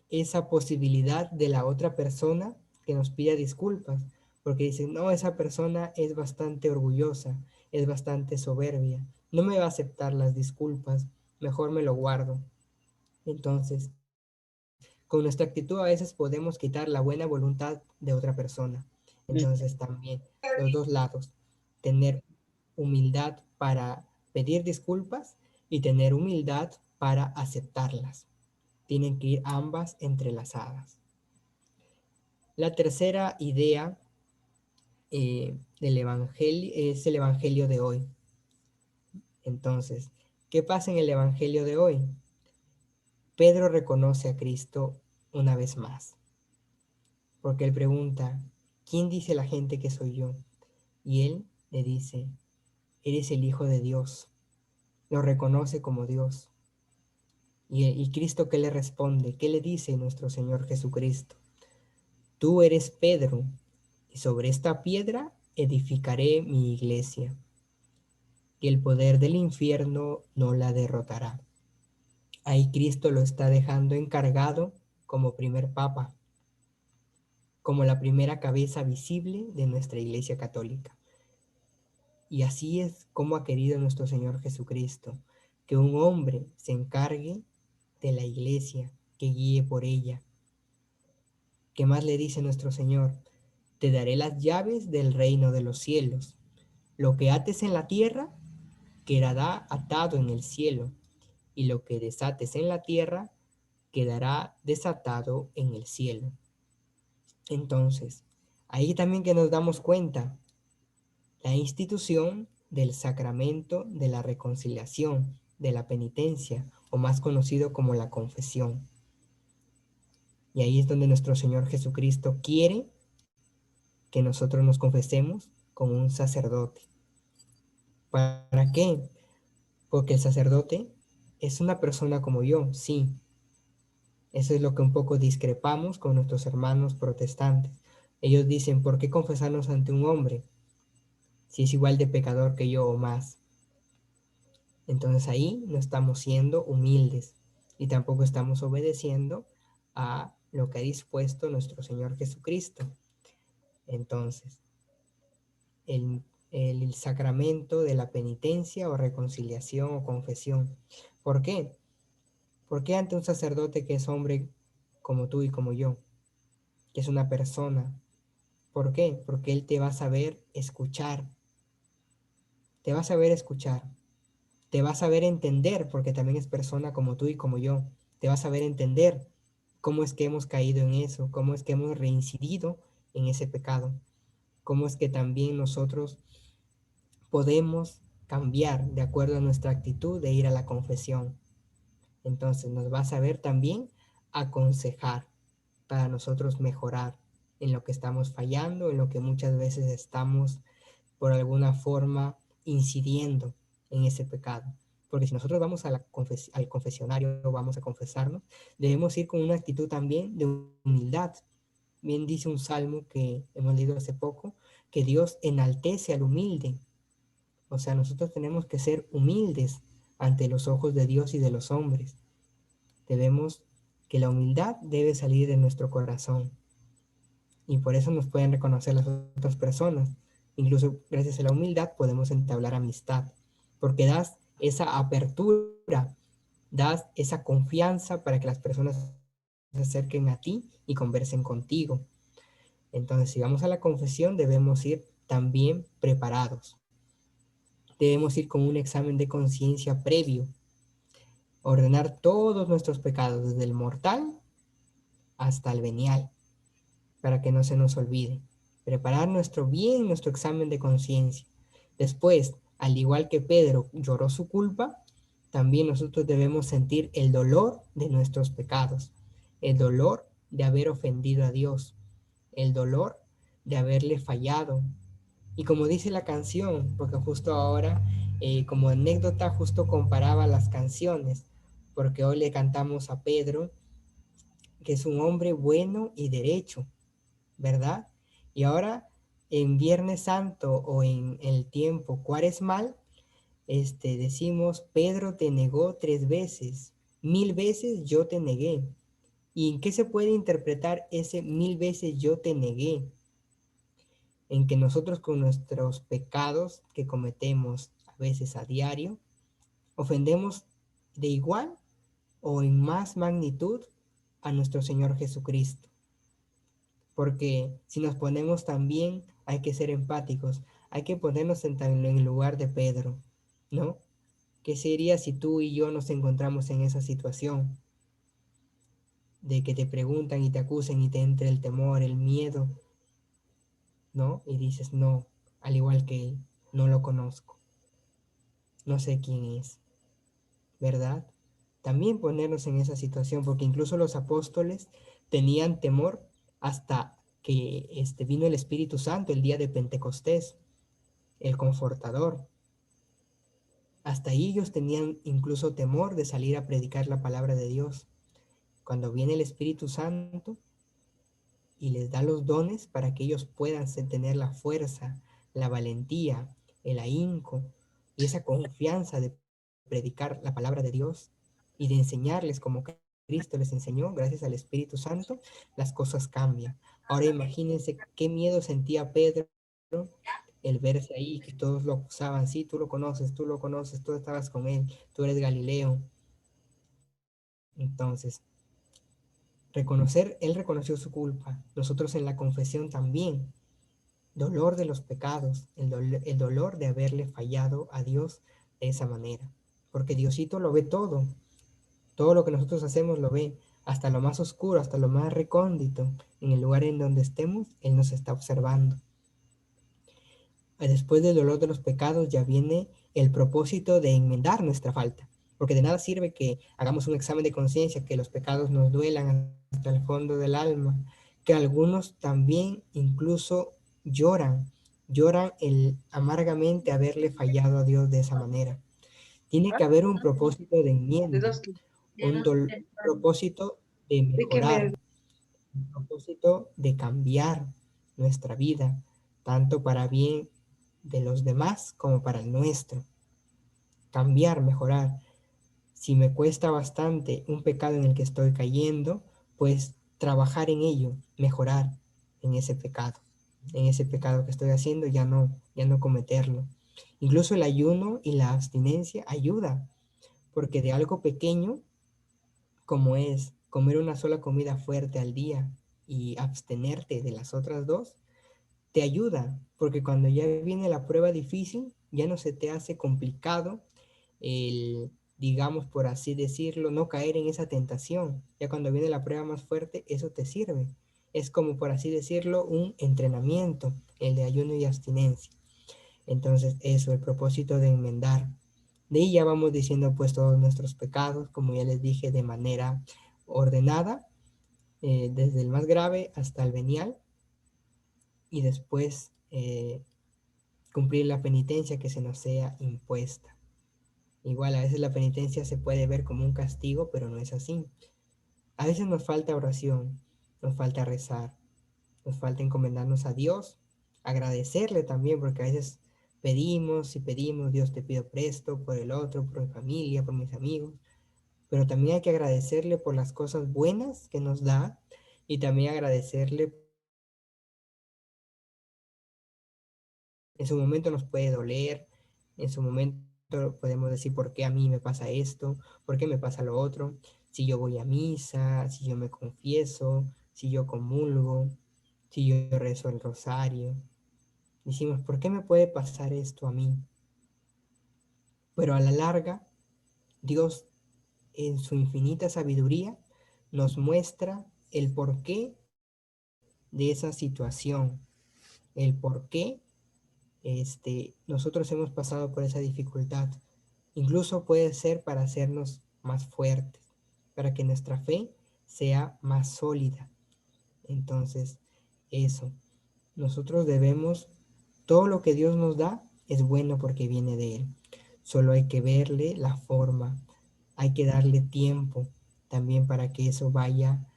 esa posibilidad de la otra persona que nos pida disculpas, porque dicen, no, esa persona es bastante orgullosa, es bastante soberbia, no me va a aceptar las disculpas, mejor me lo guardo. Entonces, con nuestra actitud a veces podemos quitar la buena voluntad de otra persona. Entonces también los dos lados, tener humildad para pedir disculpas y tener humildad para aceptarlas. Tienen que ir ambas entrelazadas. La tercera idea del Evangelio es el Evangelio de hoy. Entonces, ¿qué pasa en el Evangelio de hoy? Pedro reconoce a Cristo una vez más, porque él pregunta, ¿quién dice la gente que soy yo? Y él le dice, eres el Hijo de Dios. Lo reconoce como Dios. Y Cristo, ¿qué le responde? ¿Qué le dice nuestro Señor Jesucristo? Tú eres Pedro, y sobre esta piedra edificaré mi iglesia, y el poder del infierno no la derrotará. Ahí Cristo lo está dejando encargado como primer papa, como la primera cabeza visible de nuestra Iglesia Católica. Y así es como ha querido nuestro Señor Jesucristo, que un hombre se encargue de la iglesia, que guíe por ella. ¿Qué más le dice nuestro Señor? Te daré las llaves del reino de los cielos. Lo que ates en la tierra quedará atado en el cielo, y lo que desates en la tierra quedará desatado en el cielo. Entonces, ahí también que nos damos cuenta, la institución del sacramento de la reconciliación, de la penitencia, o más conocido como la confesión. Y ahí es donde nuestro Señor Jesucristo quiere que nosotros nos confesemos con un sacerdote. ¿Para qué? Porque el sacerdote es una persona como yo, sí. Eso es lo que un poco discrepamos con nuestros hermanos protestantes. Ellos dicen, ¿por qué confesarnos ante un hombre si es igual de pecador que yo o más? Entonces ahí no estamos siendo humildes y tampoco estamos obedeciendo a lo que ha dispuesto nuestro Señor Jesucristo. Entonces, el, el sacramento de la penitencia o reconciliación o confesión. ¿Por qué? ¿Por qué ante un sacerdote que es hombre como tú y como yo, que es una persona? ¿Por qué? Porque él te va a saber escuchar, te va a saber escuchar, te va a saber entender, porque también es persona como tú y como yo, te va a saber entender cómo es que hemos caído en eso, cómo es que hemos reincidido en ese pecado, cómo es que también nosotros podemos cambiar de acuerdo a nuestra actitud de ir a la confesión. Entonces nos va a saber también aconsejar para nosotros mejorar en lo que estamos fallando, en lo que muchas veces estamos por alguna forma incidiendo en ese pecado. Porque si nosotros vamos a al confesionario, vamos a confesarnos, debemos ir con una actitud también de humildad. Bien dice un salmo que hemos leído hace poco, que Dios enaltece al humilde. O sea, nosotros tenemos que ser humildes ante los ojos de Dios y de los hombres. Debemos que la humildad debe salir de nuestro corazón. Y por eso nos pueden reconocer las otras personas. Incluso gracias a la humildad podemos entablar amistad, porque das esa apertura, das esa confianza para que las personas se acerquen a ti y conversen contigo. Entonces, si vamos a la confesión, debemos ir también preparados. Debemos ir con un examen de conciencia previo, ordenar todos nuestros pecados, desde el mortal hasta el venial, para que no se nos olvide. Preparar nuestro examen de conciencia. Después, al igual que Pedro lloró su culpa, también nosotros debemos sentir el dolor de nuestros pecados, el dolor de haber ofendido a Dios, el dolor de haberle fallado. Y como dice la canción, porque justo ahora, como anécdota, justo comparaba las canciones, porque hoy le cantamos a Pedro, que es un hombre bueno y derecho, ¿verdad? Y ahora en Viernes Santo o en el tiempo cuaresmal, decimos, Pedro te negó 3 veces, 1000 veces yo te negué. ¿Y en qué se puede interpretar ese 1000 veces yo te negué? En que nosotros con nuestros pecados que cometemos a veces a diario, ofendemos de igual o en más magnitud a nuestro Señor Jesucristo. Porque si nos ponemos también, hay que ser empáticos, hay que ponernos en el lugar de Pedro, ¿no? ¿Qué sería si tú y yo nos encontramos en esa situación de que te preguntan y te acusen y te entre el temor, el miedo, ¿no? Y dices, no, al igual que él, no lo conozco, no sé quién es, ¿verdad? También ponernos en esa situación, porque incluso los apóstoles tenían temor hasta que vino el Espíritu Santo el día de Pentecostés, el Confortador. Hasta ahí ellos tenían incluso temor de salir a predicar la palabra de Dios. Cuando viene el Espíritu Santo y les da los dones para que ellos puedan tener la fuerza, la valentía, el ahínco y esa confianza de predicar la palabra de Dios y de enseñarles como Cristo les enseñó, gracias al Espíritu Santo, las cosas cambian. Ahora imagínense qué miedo sentía Pedro el verse ahí, que todos lo acusaban, sí, tú lo conoces, tú estabas con él, tú eres Galileo. Entonces, él reconoció su culpa, nosotros en la confesión también, dolor de los pecados, el dolor de haberle fallado a Dios de esa manera, porque Diosito lo ve todo lo que nosotros hacemos lo ve, hasta lo más oscuro, hasta lo más recóndito, en el lugar en donde estemos, Él nos está observando. Después del dolor de los pecados ya viene el propósito de enmendar nuestra falta, porque de nada sirve que hagamos un examen de conciencia, que los pecados nos duelan hasta el fondo del alma, que algunos también incluso lloran el amargamente haberle fallado a Dios de esa manera. Tiene que haber un propósito de enmienda, propósito de mejorar, un propósito de cambiar nuestra vida, tanto para bien de los demás como para el nuestro. Cambiar, mejorar. Si me cuesta bastante un pecado en el que estoy cayendo, pues trabajar en ello, mejorar en ese pecado que estoy haciendo, ya no cometerlo. Incluso el ayuno y la abstinencia ayuda, porque de algo pequeño como es comer una sola comida fuerte al día y abstenerte de las otras dos, te ayuda, porque cuando ya viene la prueba difícil, ya no se te hace complicado el, digamos por así decirlo, no caer en esa tentación. Ya cuando viene la prueba más fuerte, eso te sirve. Es como por así decirlo, un entrenamiento, el de ayuno y abstinencia. Entonces, eso, el propósito de enmendar. De ahí ya vamos diciendo pues todos nuestros pecados, como ya les dije, de manera ordenada, desde el más grave hasta el venial, y después cumplir la penitencia que se nos sea impuesta. Igual a veces la penitencia se puede ver como un castigo, pero no es así. A veces nos falta oración, nos falta rezar, nos falta encomendarnos a Dios, agradecerle también, porque a veces pedimos y pedimos, Dios te pido presto, por el otro, por mi familia, por mis amigos, pero también hay que agradecerle por las cosas buenas que nos da y también agradecerle. En su momento nos puede doler, en su momento podemos decir por qué a mí me pasa esto, por qué me pasa lo otro, si yo voy a misa, si yo me confieso, si yo comulgo, si yo rezo el rosario. Decimos, ¿por qué me puede pasar esto a mí? Pero a la larga, Dios en su infinita sabiduría nos muestra el porqué de esa situación, el porqué nosotros hemos pasado por esa dificultad. Incluso puede ser para hacernos más fuertes, para que nuestra fe sea más sólida. Entonces, eso, nosotros debemos, todo lo que Dios nos da es bueno porque viene de Él. Solo hay que verle la forma, hay que darle tiempo también para que eso vaya,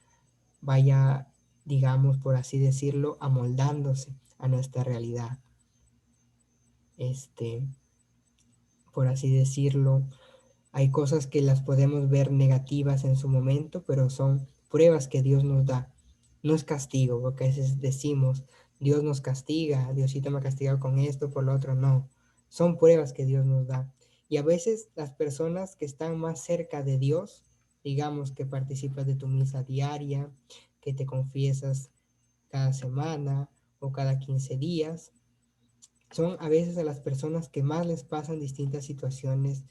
digamos, por así decirlo, amoldándose a nuestra realidad. Este, por así decirlo, hay cosas que las podemos ver negativas en su momento, pero son pruebas que Dios nos da. No es castigo, porque a veces decimos, Dios nos castiga, Diosito me ha castigado con esto, por lo otro, no. Son pruebas que Dios nos da. Y a veces las personas que están más cerca de Dios, digamos que participas de tu misa diaria, que te confiesas cada semana o cada 15 días, son a veces a las personas que más les pasan distintas situaciones,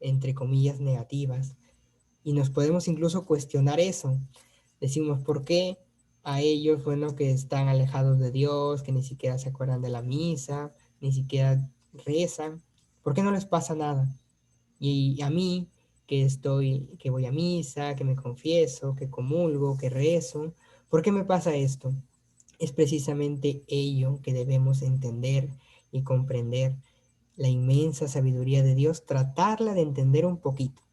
entre comillas, negativas. Y nos podemos incluso cuestionar eso. Decimos, ¿por qué a ellos, bueno, que están alejados de Dios, que ni siquiera se acuerdan de la misa, ni siquiera rezan, ¿por qué no les pasa nada? Y a mí, que voy a misa, que me confieso, que comulgo, que rezo, ¿por qué me pasa esto? Es precisamente ello que debemos entender y comprender, la inmensa sabiduría de Dios, tratarla de entender un poquito,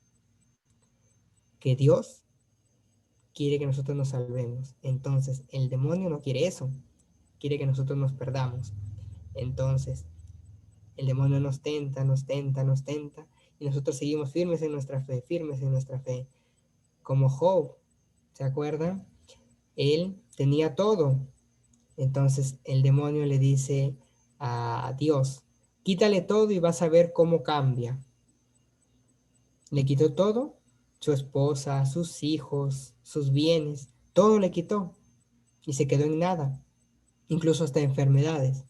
que Dios quiere que nosotros nos salvemos. Entonces, el demonio no quiere eso, quiere que nosotros nos perdamos. Entonces, el demonio nos tenta, nos tenta, nos tenta, y nosotros seguimos firmes en nuestra fe, firmes en nuestra fe. Como Job, ¿se acuerdan? Él tenía todo. Entonces el demonio le dice a Dios. Quítale todo y vas a ver cómo cambia. Le quitó todo, su esposa, sus hijos, sus bienes, todo le quitó y se quedó en nada, incluso hasta enfermedades.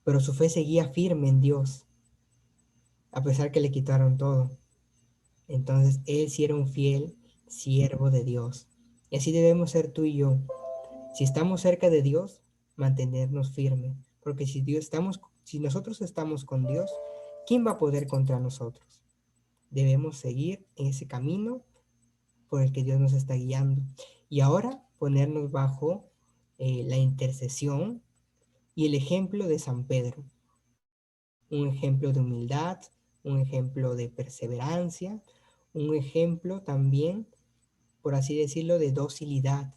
Pero su fe seguía firme en Dios, a pesar que le quitaron todo. Entonces él sí era un fiel siervo de Dios. Y así debemos ser tú y yo. Si estamos cerca de Dios, mantenernos firmes, porque si nosotros estamos con Dios, ¿quién va a poder contra nosotros? Debemos seguir en ese camino por el que Dios nos está guiando. Y ahora ponernos bajo la intercesión y el ejemplo de San Pedro, un ejemplo de humildad, un ejemplo de perseverancia, un ejemplo también, por así decirlo, de docilidad,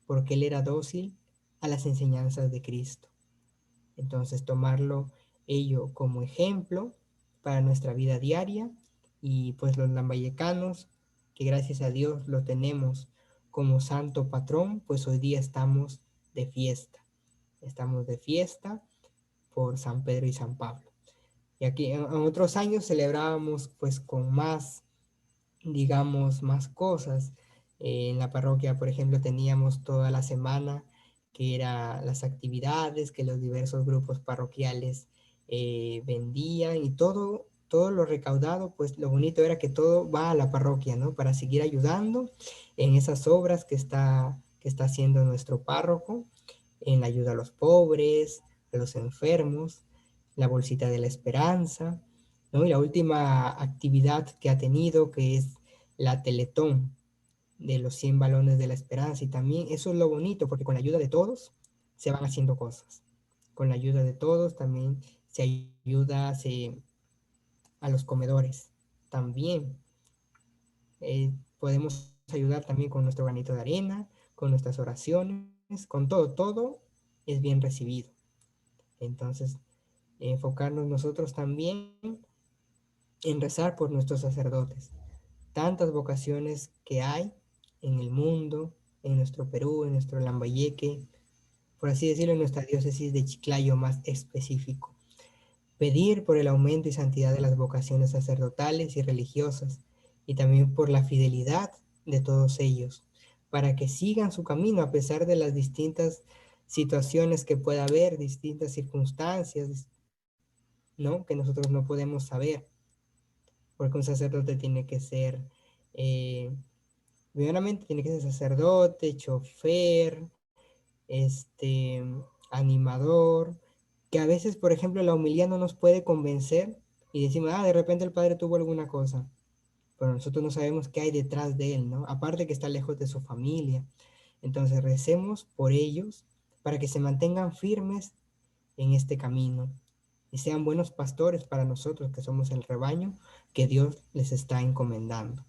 porque él era dócil a las enseñanzas de Cristo. Entonces, tomarlo ello como ejemplo para nuestra vida diaria, y pues los lambayecanos, que gracias a Dios lo tenemos como santo patrón, pues hoy día estamos de fiesta. Estamos de fiesta por San Pedro y San Pablo. Y aquí en otros años celebrábamos pues con más, digamos, más cosas. En la parroquia, por ejemplo, teníamos toda la semana que eran las actividades que los diversos grupos parroquiales vendían, y todo lo recaudado, pues lo bonito era que todo va a la parroquia, ¿no? Para seguir ayudando en esas obras que está haciendo nuestro párroco, en la ayuda a los pobres, a los enfermos, la bolsita de la esperanza, ¿no? Y la última actividad que ha tenido, que es la Teletón de los 100 balones de la esperanza. Y también eso es lo bonito, porque con la ayuda de todos se van haciendo cosas. Con la ayuda de todos también se ayuda a los comedores. También podemos ayudar también con nuestro granito de arena, con nuestras oraciones, con todo es bien recibido. Entonces, enfocarnos nosotros también en rezar por nuestros sacerdotes. Tantas vocaciones que hay en el mundo, en nuestro Perú, en nuestro Lambayeque, por así decirlo, en nuestra diócesis de Chiclayo más específico. Pedir por el aumento y santidad de las vocaciones sacerdotales y religiosas, y también por la fidelidad de todos ellos, para que sigan su camino a pesar de las distintas situaciones que pueda haber, distintas circunstancias, ¿no? Que nosotros no podemos saber, porque un sacerdote tiene que ser, primeramente tiene que ser sacerdote, chofer, este, animador, que a veces, por ejemplo, la homilía no nos puede convencer y decimos, de repente el padre tuvo alguna cosa, pero nosotros no sabemos qué hay detrás de él, ¿no? Aparte que está lejos de su familia. Entonces recemos por ellos para que se mantengan firmes en este camino y sean buenos pastores para nosotros que somos el rebaño que Dios les está encomendando.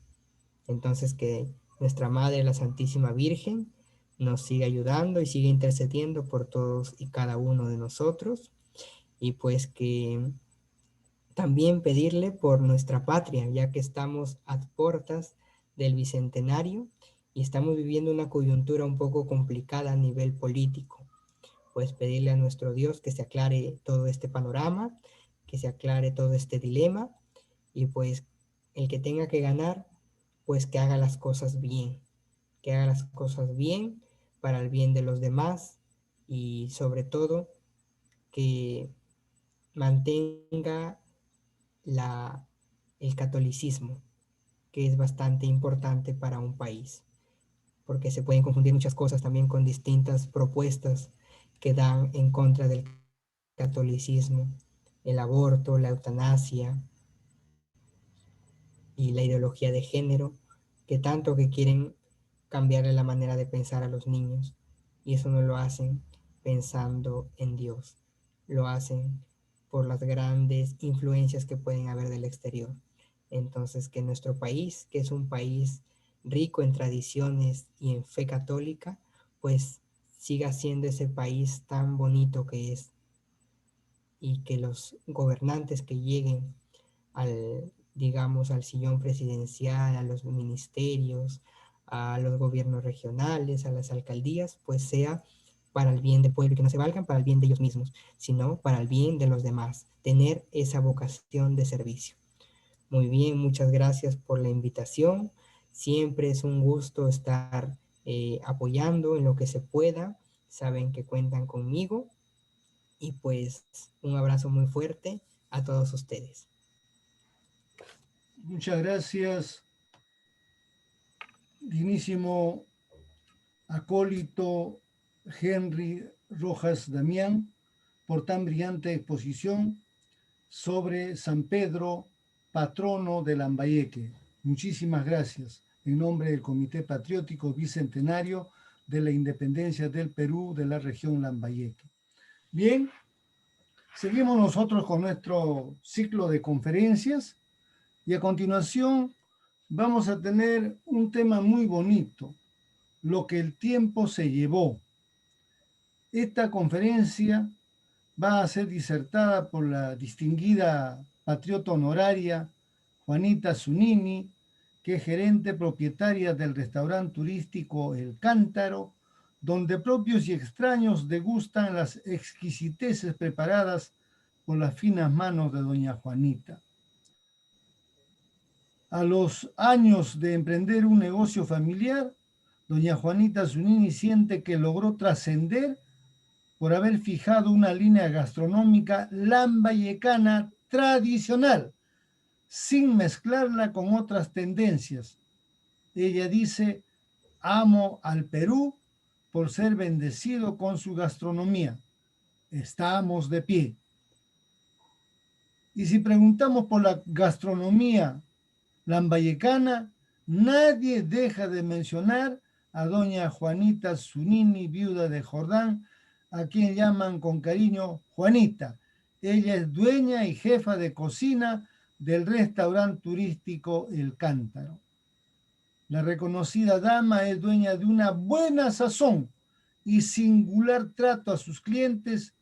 Entonces que nuestra Madre, la Santísima Virgen, nos siga ayudando y siga intercediendo por todos y cada uno de nosotros, y pues que también pedirle por nuestra patria, ya que estamos a puertas del bicentenario y estamos viviendo una coyuntura un poco complicada a nivel político. Pues pedirle a nuestro Dios que se aclare todo este panorama, que se aclare todo este dilema, y pues el que tenga que ganar, pues que haga las cosas bien, que haga las cosas bien para el bien de los demás, y sobre todo que mantenga la, el catolicismo, que es bastante importante para un país, porque se pueden confundir muchas cosas también con distintas propuestas que dan en contra del catolicismo, el aborto, la eutanasia y la ideología de género, que tanto que quieren cambiarle la manera de pensar a los niños, y eso no lo hacen pensando en Dios, lo hacen por las grandes influencias que pueden haber del exterior. Entonces, que nuestro país, que es un país rico en tradiciones y en fe católica, pues siga siendo ese país tan bonito que es, y que los gobernantes que lleguen al, digamos, al sillón presidencial, a los ministerios, a los gobiernos regionales, a las alcaldías, pues sea para el bien del pueblo y que no se valgan para el bien de ellos mismos, sino para el bien de los demás, tener esa vocación de servicio. Muy bien, muchas gracias por la invitación. Siempre es un gusto estar apoyando en lo que se pueda. Saben que cuentan conmigo y pues un abrazo muy fuerte a todos ustedes. Muchas gracias, dignísimo acólito Henry Rojas Damián, por tan brillante exposición sobre San Pedro, patrono de Lambayeque. Muchísimas gracias. En nombre del Comité Patriótico Bicentenario de la Independencia del Perú de la región Lambayeque. Bien, seguimos nosotros con nuestro ciclo de conferencias y a continuación vamos a tener un tema muy bonito, lo que el tiempo se llevó. Esta conferencia va a ser disertada por la distinguida patriota honoraria Juanita Zunini, que es gerente propietaria del restaurante turístico El Cántaro, donde propios y extraños degustan las exquisiteces preparadas por las finas manos de doña Juanita. A los años de emprender un negocio familiar, doña Juanita Zunini siente que logró trascender por haber fijado una línea gastronómica lambayecana tradicional, sin mezclarla con otras tendencias. Ella dice, amo al Perú por ser bendecido con su gastronomía. Estamos de pie. Y si preguntamos por la gastronomía lambayecana, nadie deja de mencionar a doña Juanita Zunini, viuda de Jordán, a quien llaman con cariño Juanita. Ella es dueña y jefa de cocina del restaurante turístico El Cántaro. La reconocida dama es dueña de una buena sazón y singular trato a sus clientes,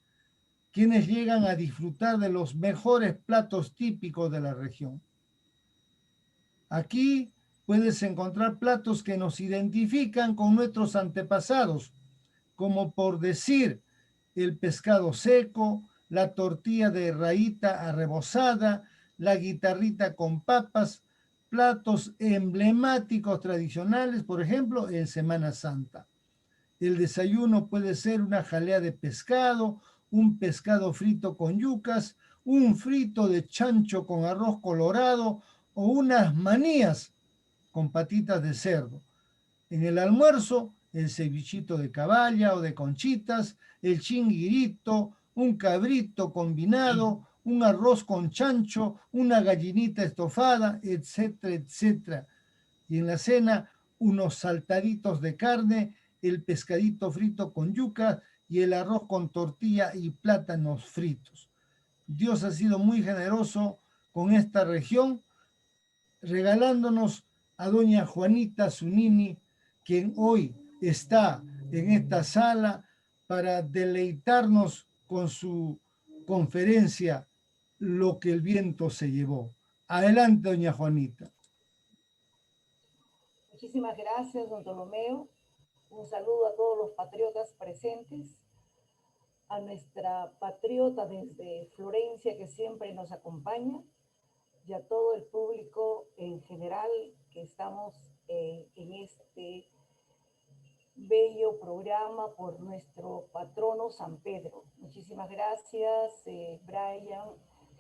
quienes llegan a disfrutar de los mejores platos típicos de la región. Aquí puedes encontrar platos que nos identifican con nuestros antepasados, como por decir el pescado seco, la tortilla de raíta arrebozada, la guitarrita con papas, platos emblemáticos tradicionales, por ejemplo, en Semana Santa. El desayuno puede ser una jalea de pescado, un pescado frito con yucas, un frito de chancho con arroz colorado o unas manías con patitas de cerdo. En el almuerzo, el cevichito de caballa o de conchitas, el chinguirito, un cabrito combinado, un arroz con chancho, una gallinita estofada, etcétera, etcétera. Y en la cena, unos saltaditos de carne, el pescadito frito con yuca y el arroz con tortilla y plátanos fritos. Dios ha sido muy generoso con esta región, regalándonos a doña Juanita Zunini, quien hoy está en esta sala para deleitarnos con su conferencia Lo que el viento se llevó. Adelante, doña Juanita. Muchísimas gracias, don Ptolomeo. Un saludo a todos los patriotas presentes, a nuestra patriota desde Florencia que siempre nos acompaña y a todo el público en general que estamos en este bello programa por nuestro patrono San Pedro. Muchísimas gracias, Brian,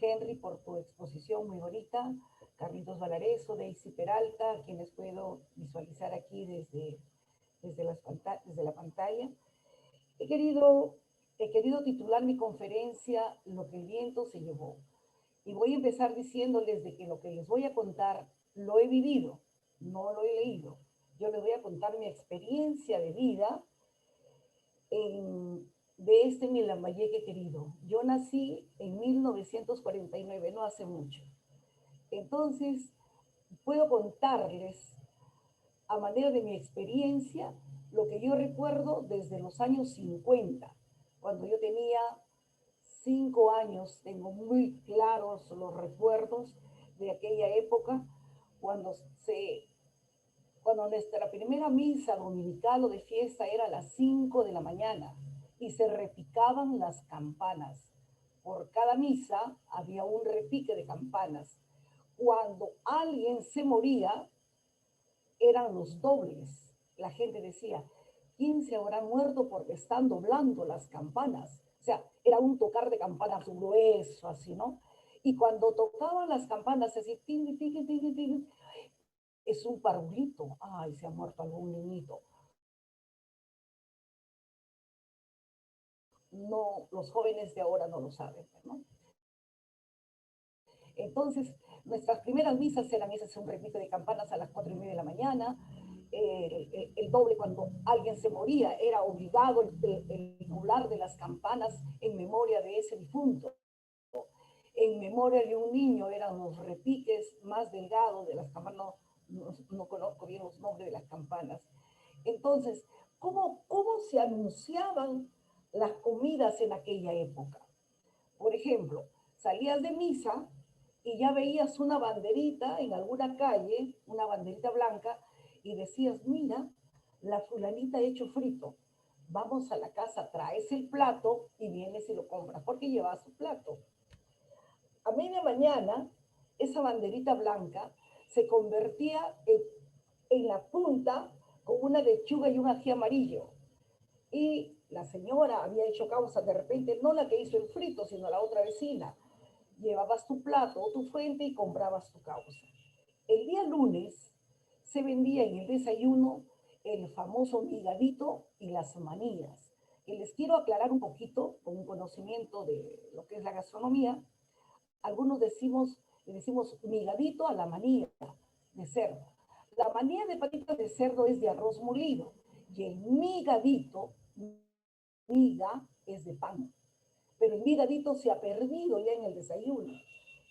Henry, por tu exposición muy bonita. Carlitos Valareso, Daisy Peralta, a quienes puedo visualizar aquí desde la pantalla. He querido titular mi conferencia Lo que el viento se llevó. Y voy a empezar diciéndoles de que lo que les voy a contar lo he vivido, no lo he leído. Yo les voy a contar mi experiencia de vida de mi Lambayeque querido. Yo nací en 1949, no hace mucho. Entonces, puedo contarles a manera de mi experiencia lo que yo recuerdo desde los años 50, cuando yo tenía 5 años. Tengo muy claros los recuerdos de aquella época, cuando nuestra primera misa dominical o de fiesta era a las 5 de la mañana. y se repicaban las campanas. Por cada misa había un repique de campanas. Cuando alguien se moría, eran los dobles. La gente decía, ¿quién se habrá muerto porque están doblando las campanas? O sea, era un tocar de campanas grueso, así, ¿no? Y cuando tocaban las campanas, así, ting, ting, ting, ting, es un parvulito. Ay, se ha muerto algún niñito. No, los jóvenes de ahora no lo saben, ¿no? Entonces, nuestras primeras misas eran esas, un repique de campanas a las 4:30 de la mañana. El doble cuando alguien se moría, era obligado el doblar de las campanas en memoria de ese difunto. En memoria de un niño eran los repiques más delgados de las campanas, no conozco bien los nombres de las campanas. Entonces, ¿cómo se anunciaban las comidas en aquella época? Por ejemplo, salías de misa y ya veías una banderita en alguna calle, una banderita blanca, y decías, mira, la fulanita ha hecho frito. Vamos a la casa, traes el plato y vienes y lo compras, porque llevas su plato. A media mañana, esa banderita blanca se convertía en la punta con una lechuga y un ají amarillo. Y la señora había hecho causa, de repente, no la que hizo el frito, sino la otra vecina. Llevabas tu plato o tu fuente y comprabas tu causa. El día lunes se vendía en el desayuno el famoso migadito y las manillas. Y les quiero aclarar un poquito, con un conocimiento de lo que es la gastronomía. Algunos le decimos migadito a la manilla de cerdo. La manilla de patitas de cerdo es de arroz molido y el migadito, miga, es de pan. Pero el migadito se ha perdido ya en el desayuno.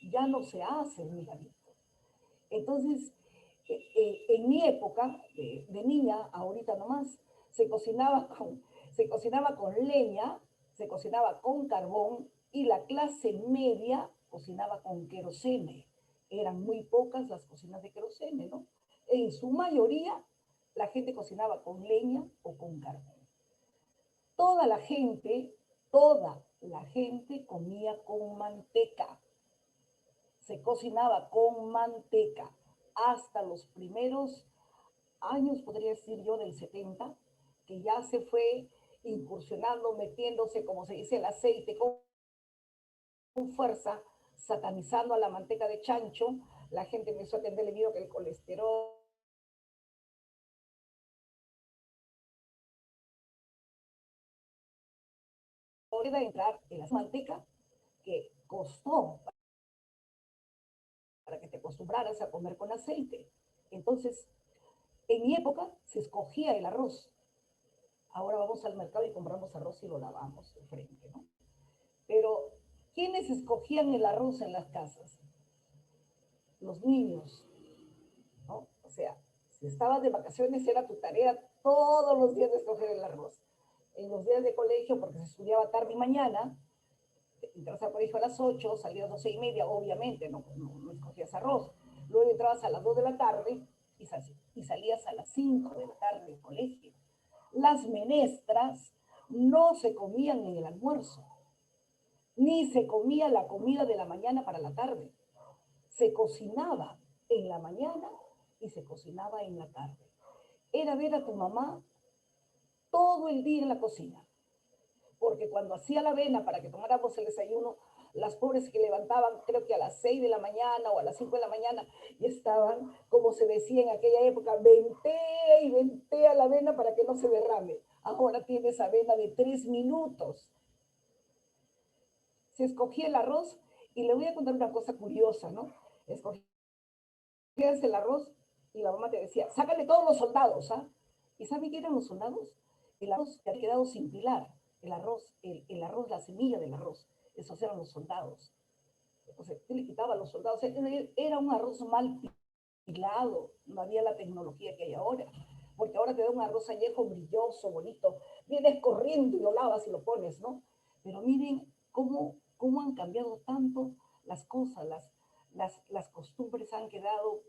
Ya no se hace el migadito. Entonces, en mi época de niña, ahorita nomás, se cocinaba con leña, se cocinaba con carbón y la clase media cocinaba con querosene. Eran muy pocas las cocinas de querosene, ¿no? En su mayoría, la gente cocinaba con leña o con carbón. Toda la gente comía con manteca. Se cocinaba con manteca hasta los primeros años, podría decir yo, del 70, que ya se fue incursionando, metiéndose, como se dice, el aceite con fuerza, satanizando a la manteca de chancho. La gente empezó a tener debido que el colesterol pueda entrar en la manteca que costó para que te acostumbraras a comer con aceite. Entonces, en mi época se escogía el arroz. Ahora vamos al mercado y compramos arroz y lo lavamos de frente, ¿no? Pero, ¿quiénes escogían el arroz en las casas? Los niños, ¿no? O sea, si estabas de vacaciones era tu tarea todos los días de escoger el arroz. En los días de colegio, porque se estudiaba tarde y mañana, entrabas al colegio a las 8, salías a las 12:30, obviamente, no escogías arroz. Luego entrabas a las 2 de la tarde y salías a las 5 de la tarde del colegio. Las menestras no se comían en el almuerzo, ni se comía la comida de la mañana para la tarde. Se cocinaba en la mañana y se cocinaba en la tarde. Era ver a tu mamá todo el día en la cocina, porque cuando hacía la avena para que tomáramos el desayuno, las pobres que levantaban, creo que a las 6 de la mañana o a las 5 de la mañana, y estaban, como se decía en aquella época, ventea y ventea la avena para que no se derrame. Ahora tienes avena de 3 minutos. Se escogía el arroz, y le voy a contar una cosa curiosa, ¿no? Escogías el arroz y la mamá te decía, sácale todos los soldados, ¿ah? ¿Y sabe qué eran los soldados? El arroz que había quedado sin pilar, el arroz, la semilla del arroz, esos eran los soldados. O sea, te le quitaba a los soldados, era un arroz mal pilado, no había la tecnología que hay ahora, porque ahora te da un arroz añejo brilloso, bonito, vienes corriendo y lo lavas y lo pones, ¿no? Pero miren cómo han cambiado tanto las cosas, las costumbres han quedado,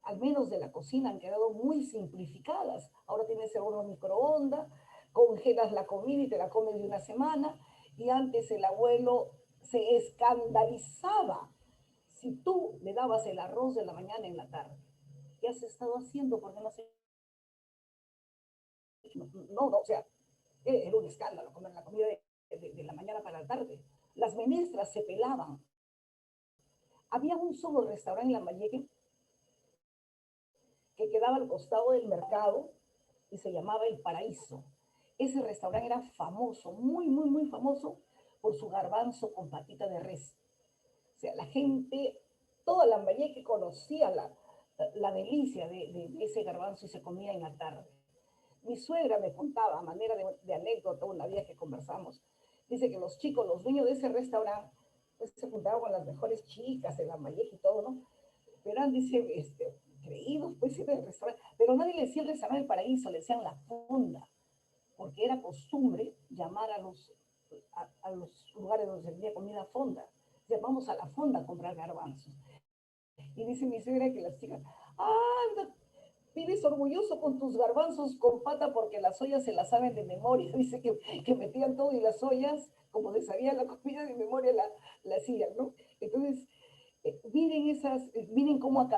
al menos de la cocina, han quedado muy simplificadas. Ahora tienes el horno microondas, congelas la comida y te la comes de una semana. Y antes el abuelo se escandalizaba si tú le dabas el arroz de la mañana en la tarde. ¿Qué has estado haciendo? ¿Por qué no has hecho? No, o sea, era un escándalo comer la comida de la mañana para la tarde. Las menestras se pelaban. Había un solo restaurante en Lambayeque que quedaba al costado del mercado y se llamaba El Paraíso. Ese restaurante era famoso, muy famoso por su garbanzo con patita de res. O sea, la gente, toda Lambayeque conocía la delicia de ese garbanzo y se comía en la tarde. Mi suegra me contaba, a manera de anécdota, una vez que conversamos, dice que los chicos, los dueños de ese restaurante, pues se juntaban con las mejores chicas de Lambayeque y todo, ¿no? Pero eran, dice, creídos, pues, ir al restaurante. Pero nadie le decía el restaurante El Paraíso, le decían la fonda, porque era costumbre llamar a los lugares donde se vendía comida fonda. Decían, vamos a la fonda a comprar garbanzos. Y dice mi suegra que las chicas, anda, vives orgulloso con tus garbanzos con pata porque las ollas se las saben de memoria. Dice que metían todo y las ollas, como se sabía la comida de memoria, la hacían, ¿no? Entonces, miren cómo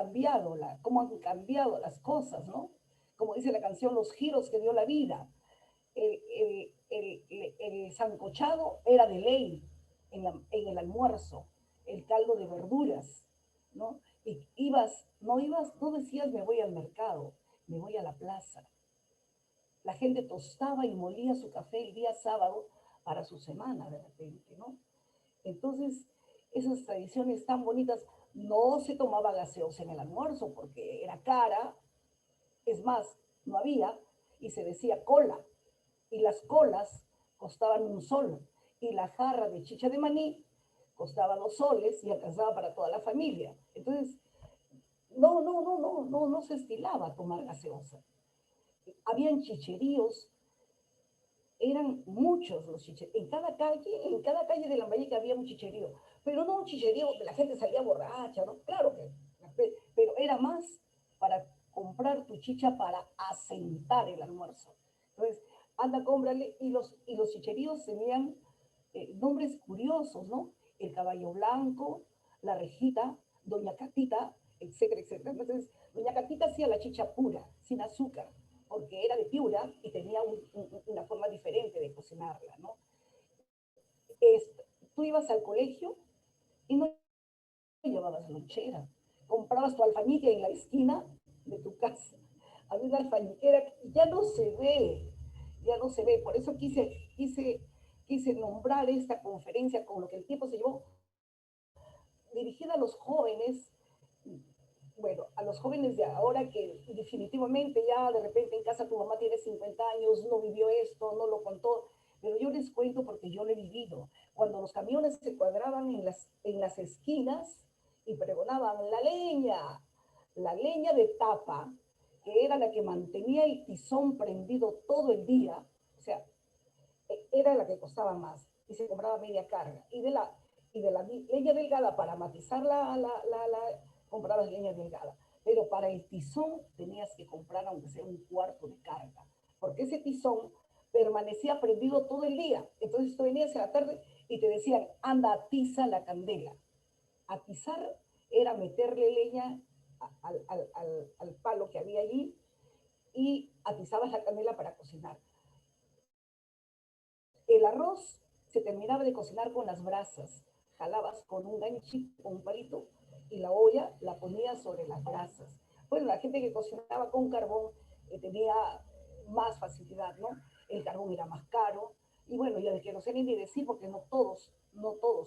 cómo han cambiado las cosas, ¿no? Como dice la canción, los giros que dio la vida. El sancochado era de ley en el almuerzo, el caldo de verduras, ¿no? Y no decías me voy al mercado, me voy a la plaza. La gente tostaba y molía su café el día sábado para su semana de repente, ¿no? Entonces, esas tradiciones tan bonitas, no se tomaba gaseosa en el almuerzo porque era cara, es más, no había, y se decía cola, y las colas costaban 1 sol, y la jarra de chicha de maní costaba 2 soles y alcanzaba para toda la familia. Entonces, no se estilaba tomar gaseosa. Habían chicheríos, eran muchos los chicheríos. En cada calle de Lambayeque había un chicherío, pero no un chicherío que la gente salía borracha, ¿no? Claro que, pero era más para comprar tu chicha para asentar el almuerzo. Entonces, anda, cómprale, y los chicheríos tenían nombres curiosos, ¿no? El caballo blanco, la rejita, doña Catita, etcétera, etcétera. Entonces, doña Catita hacía la chicha pura, sin azúcar, porque era de Piura y tenía una forma diferente de cocinarla, ¿no? Tú ibas al colegio y no llevabas lonchera, comprabas tu alfañique en la esquina de tu casa. Había una alfañiquera que ya no se ve, ya no se ve. Por eso quise nombrar esta conferencia con lo que el tiempo se llevó, dirigida a los jóvenes, bueno, a los jóvenes de ahora que definitivamente ya de repente en casa tu mamá tiene 50 años, no vivió esto, no lo contó, pero yo les cuento porque yo lo he vivido. Cuando los camiones se cuadraban en las esquinas y pregonaban la leña de tapa, que era la que mantenía el tizón prendido todo el día, o sea, era la que costaba más y se compraba media carga. Y de la leña delgada para matizar comprabas leña delgada. Pero para el tizón tenías que comprar aunque sea 1/4 de carga, porque ese tizón permanecía prendido todo el día. Entonces tú venías a la tarde y te decían, anda, atiza la candela. Atizar era meterle leña al palo que había allí y atizabas la candela para cocinar. El arroz se terminaba de cocinar con las brasas. Jalabas con un ganchito, con un palito, y la olla la ponías sobre las brasas. Bueno, la gente que cocinaba con carbón tenía más facilidad, ¿no? El carbón era más caro. Y bueno, ya de querosene ni decir, porque no todos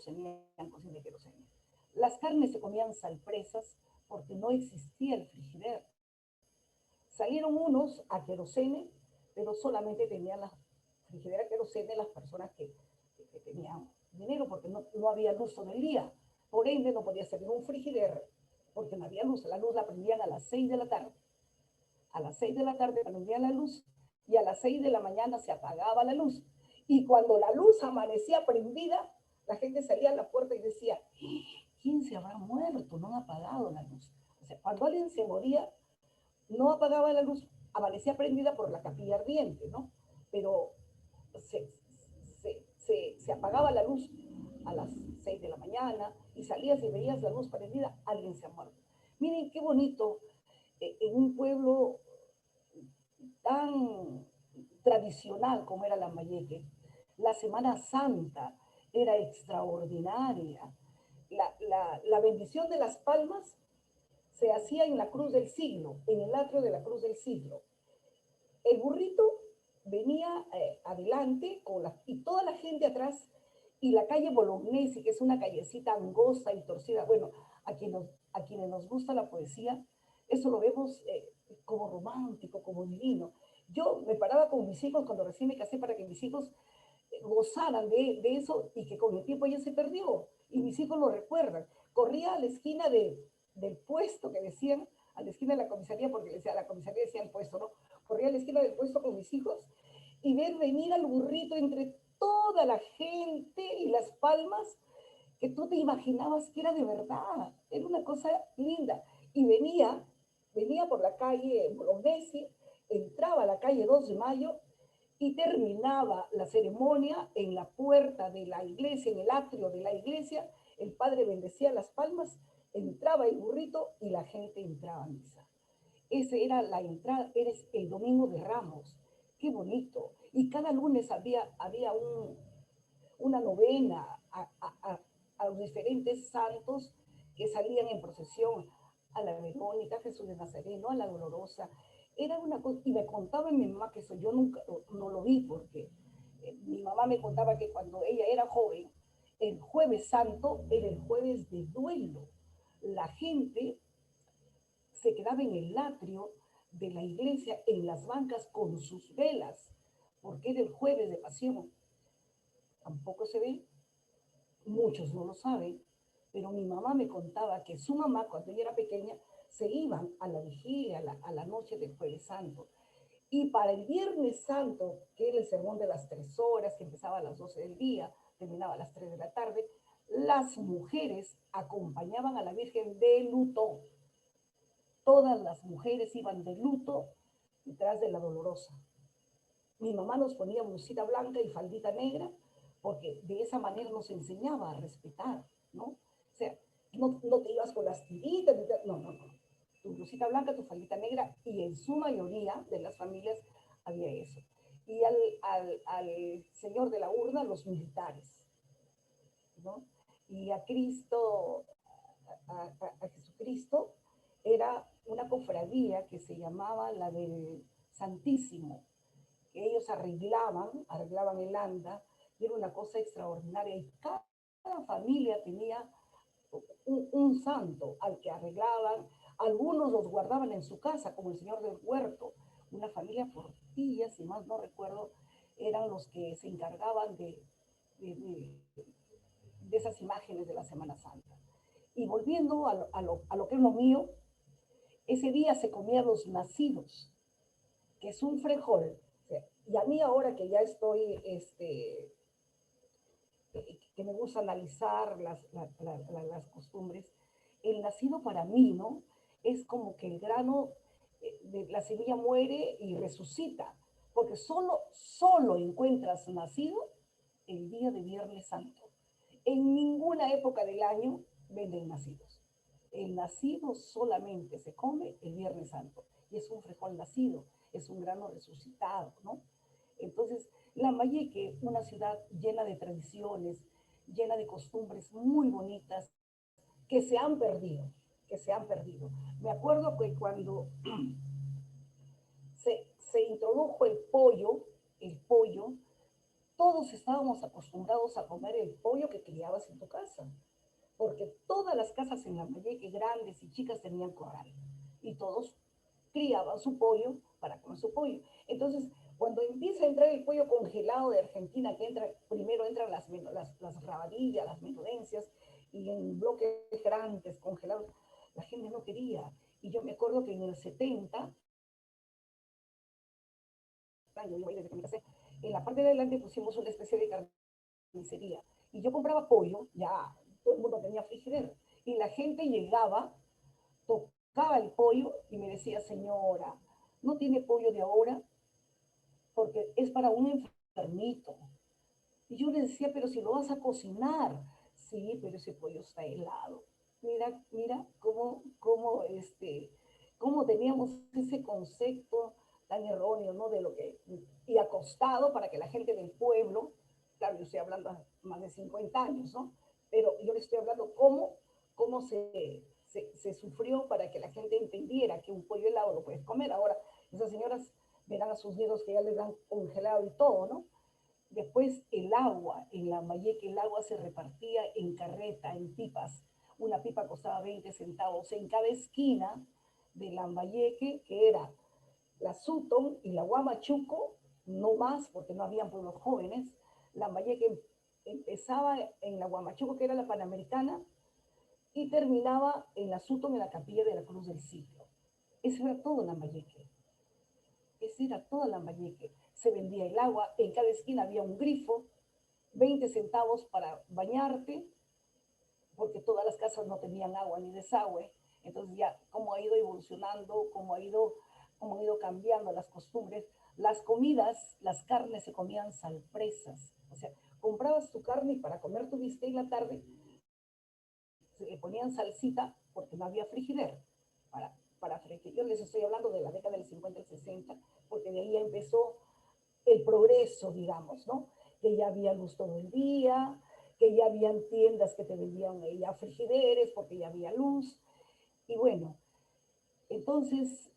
tenían cocina de querosene. Las carnes se comían salpresas porque no existía el frigider. Salieron unos a querosene, pero solamente tenían la frigidera querosene las personas que tenían dinero, porque no había luz todo el día. Por ende, no podía ser un frigider, porque no había luz. La luz la prendían a las 6 de la tarde. A las 6 de la tarde prendían la luz y a las 6 de la mañana se apagaba la luz. Y cuando la luz amanecía prendida, la gente salía a la puerta y decía, ¿quién se habrá muerto? No han apagado la luz. O sea, cuando alguien se moría, no apagaba la luz, amanecía prendida por la capilla ardiente, ¿no? pero se, se apagaba la luz a las 6 de la mañana y salías y veías la luz prendida, alguien se ha muerto. Miren qué bonito, en un pueblo tan tradicional como era Lambayeque, la Semana Santa era extraordinaria. La bendición de las palmas se hacía en la Cruz del Siglo, en el atrio de la Cruz del Siglo. El burrito venía adelante y toda la gente atrás, y la calle Bolognesi, que es una callecita angosta y torcida. Bueno, a quienes nos gusta la poesía, eso lo vemos como romántico, como divino. Yo me paraba con mis hijos cuando recién me casé para que mis hijos gozaran de eso, y que con el tiempo ya se perdió, y mis hijos lo recuerdan. Corría a la esquina del puesto que decían, a la esquina de la comisaría, porque a la comisaría decían puesto, ¿no? Corría a la esquina del puesto con mis hijos y ver venir al burrito entre toda la gente y las palmas, que tú te imaginabas que era de verdad, era una cosa linda. Y venía por la calle Bolognesi, entraba a la calle 2 de Mayo y terminaba la ceremonia en la puerta de la iglesia, en el atrio de la iglesia. El padre bendecía las palmas, entraba el burrito y la gente entraba a misa. Esa era la entrada, eres el domingo de Ramos. Qué bonito. Y cada lunes había una novena a los diferentes santos que salían en procesión, a la Verónica, a Jesús de Nazareno, a la Dolorosa. Era una cosa, y me contaba mi mamá, que eso yo nunca no lo vi, porque mi mamá me contaba que cuando ella era joven, el jueves santo era el jueves de duelo. La gente se quedaba en el atrio de la iglesia, en las bancas con sus velas, porque era el jueves de pasión. Tampoco se ve, muchos no lo saben, pero mi mamá me contaba que su mamá, cuando ella era pequeña, se iban a la vigilia, a la noche del Jueves Santo. Y para el Viernes Santo, que era el sermón de las 3 horas, que empezaba a las 12 del día, terminaba a las 3 de la tarde, las mujeres acompañaban a la Virgen de luto. Todas las mujeres iban de luto detrás de la Dolorosa. Mi mamá nos ponía blusita blanca y faldita negra, porque de esa manera nos enseñaba a respetar, ¿no? O sea, no te ibas con las tiritas, no. Tu blusita blanca, tu faldita negra, y en su mayoría de las familias había eso. Y al señor de la urna, los militares, ¿no? Y a Cristo, a Jesucristo, era una cofradía que se llamaba la del Santísimo, que ellos arreglaban el anda, y era una cosa extraordinaria. Y cada familia tenía un santo al que arreglaban. Algunos los guardaban en su casa, como el señor del huerto. Una familia Portilla, si más no recuerdo, eran los que se encargaban de esas imágenes de la Semana Santa. Y volviendo a lo que es lo mío, ese día se comían los nacidos, que es un frijol. Y a mí ahora que ya estoy, que me gusta analizar las costumbres, el nacido para mí, ¿no? Es como que el grano de la semilla muere y resucita, porque solo encuentras nacido el día de Viernes Santo. En ninguna época del año venden nacidos. El nacido solamente se come el Viernes Santo, y es un frijol nacido, es un grano resucitado, ¿no? Entonces, Lambayeque, una ciudad llena de tradiciones, llena de costumbres muy bonitas, que se han perdido, Me acuerdo que cuando se introdujo el pollo, todos estábamos acostumbrados a comer el pollo que criabas en tu casa, porque todas las casas en Lambayeque, grandes y chicas, tenían corral, y todos criaban su pollo para comer su pollo. Entonces, cuando empieza a entrar el pollo congelado de Argentina, primero entran las rabadillas, las menudencias, y en bloques grandes congelados, la gente no quería. Y yo me acuerdo que en el 70, en la parte de adelante pusimos una especie de carnicería, y yo compraba pollo, ya todo el mundo tenía frigider, y la gente llegaba, tocaba el pollo y me decía: señora, ¿no tiene pollo de ahora? porque es para un enfermito. Y yo le decía, pero si lo vas a cocinar, sí, pero ese pollo está helado. Mira, mira cómo teníamos ese concepto tan erróneo, ¿no? De lo que, y acostado para que la gente del pueblo, claro, yo estoy hablando de más de 50 años, ¿no? Pero yo le estoy hablando cómo se sufrió para que la gente entendiera que un pollo helado lo puedes comer. Ahora, esas señoras verán a sus nietos que ya les dan congelado y todo, ¿no? Después el agua, en Lambayeque el agua se repartía en carreta, en pipas. Una pipa costaba 20 centavos en cada esquina de Lambayeque, que era la Sutton y la Huamachuco, no más, porque no habían pueblos jóvenes. Lambayeque empezaba en la Huamachuco, que era la Panamericana, y terminaba en la Sutton, en la Capilla de la Cruz del Siglo. Eso era todo Lambayeque. Esa era toda Lambayeque. Se vendía el agua, en cada esquina había un grifo, 20 centavos para bañarte, porque todas las casas no tenían agua ni desagüe. Entonces ya cómo ha ido evolucionando, cómo ha ido cambiando las costumbres. Las comidas, las carnes se comían salpresas. O sea, comprabas tu carne y para comer tu bistec en la tarde se le ponían salsita porque no había frigider para freír. Yo les estoy hablando de la década del 50 y 60, porque de ahí empezó el progreso, digamos, ¿no? Que ya había luz todo el día, que ya habían tiendas que te vendían ya frigideres porque ya había luz. Y bueno, entonces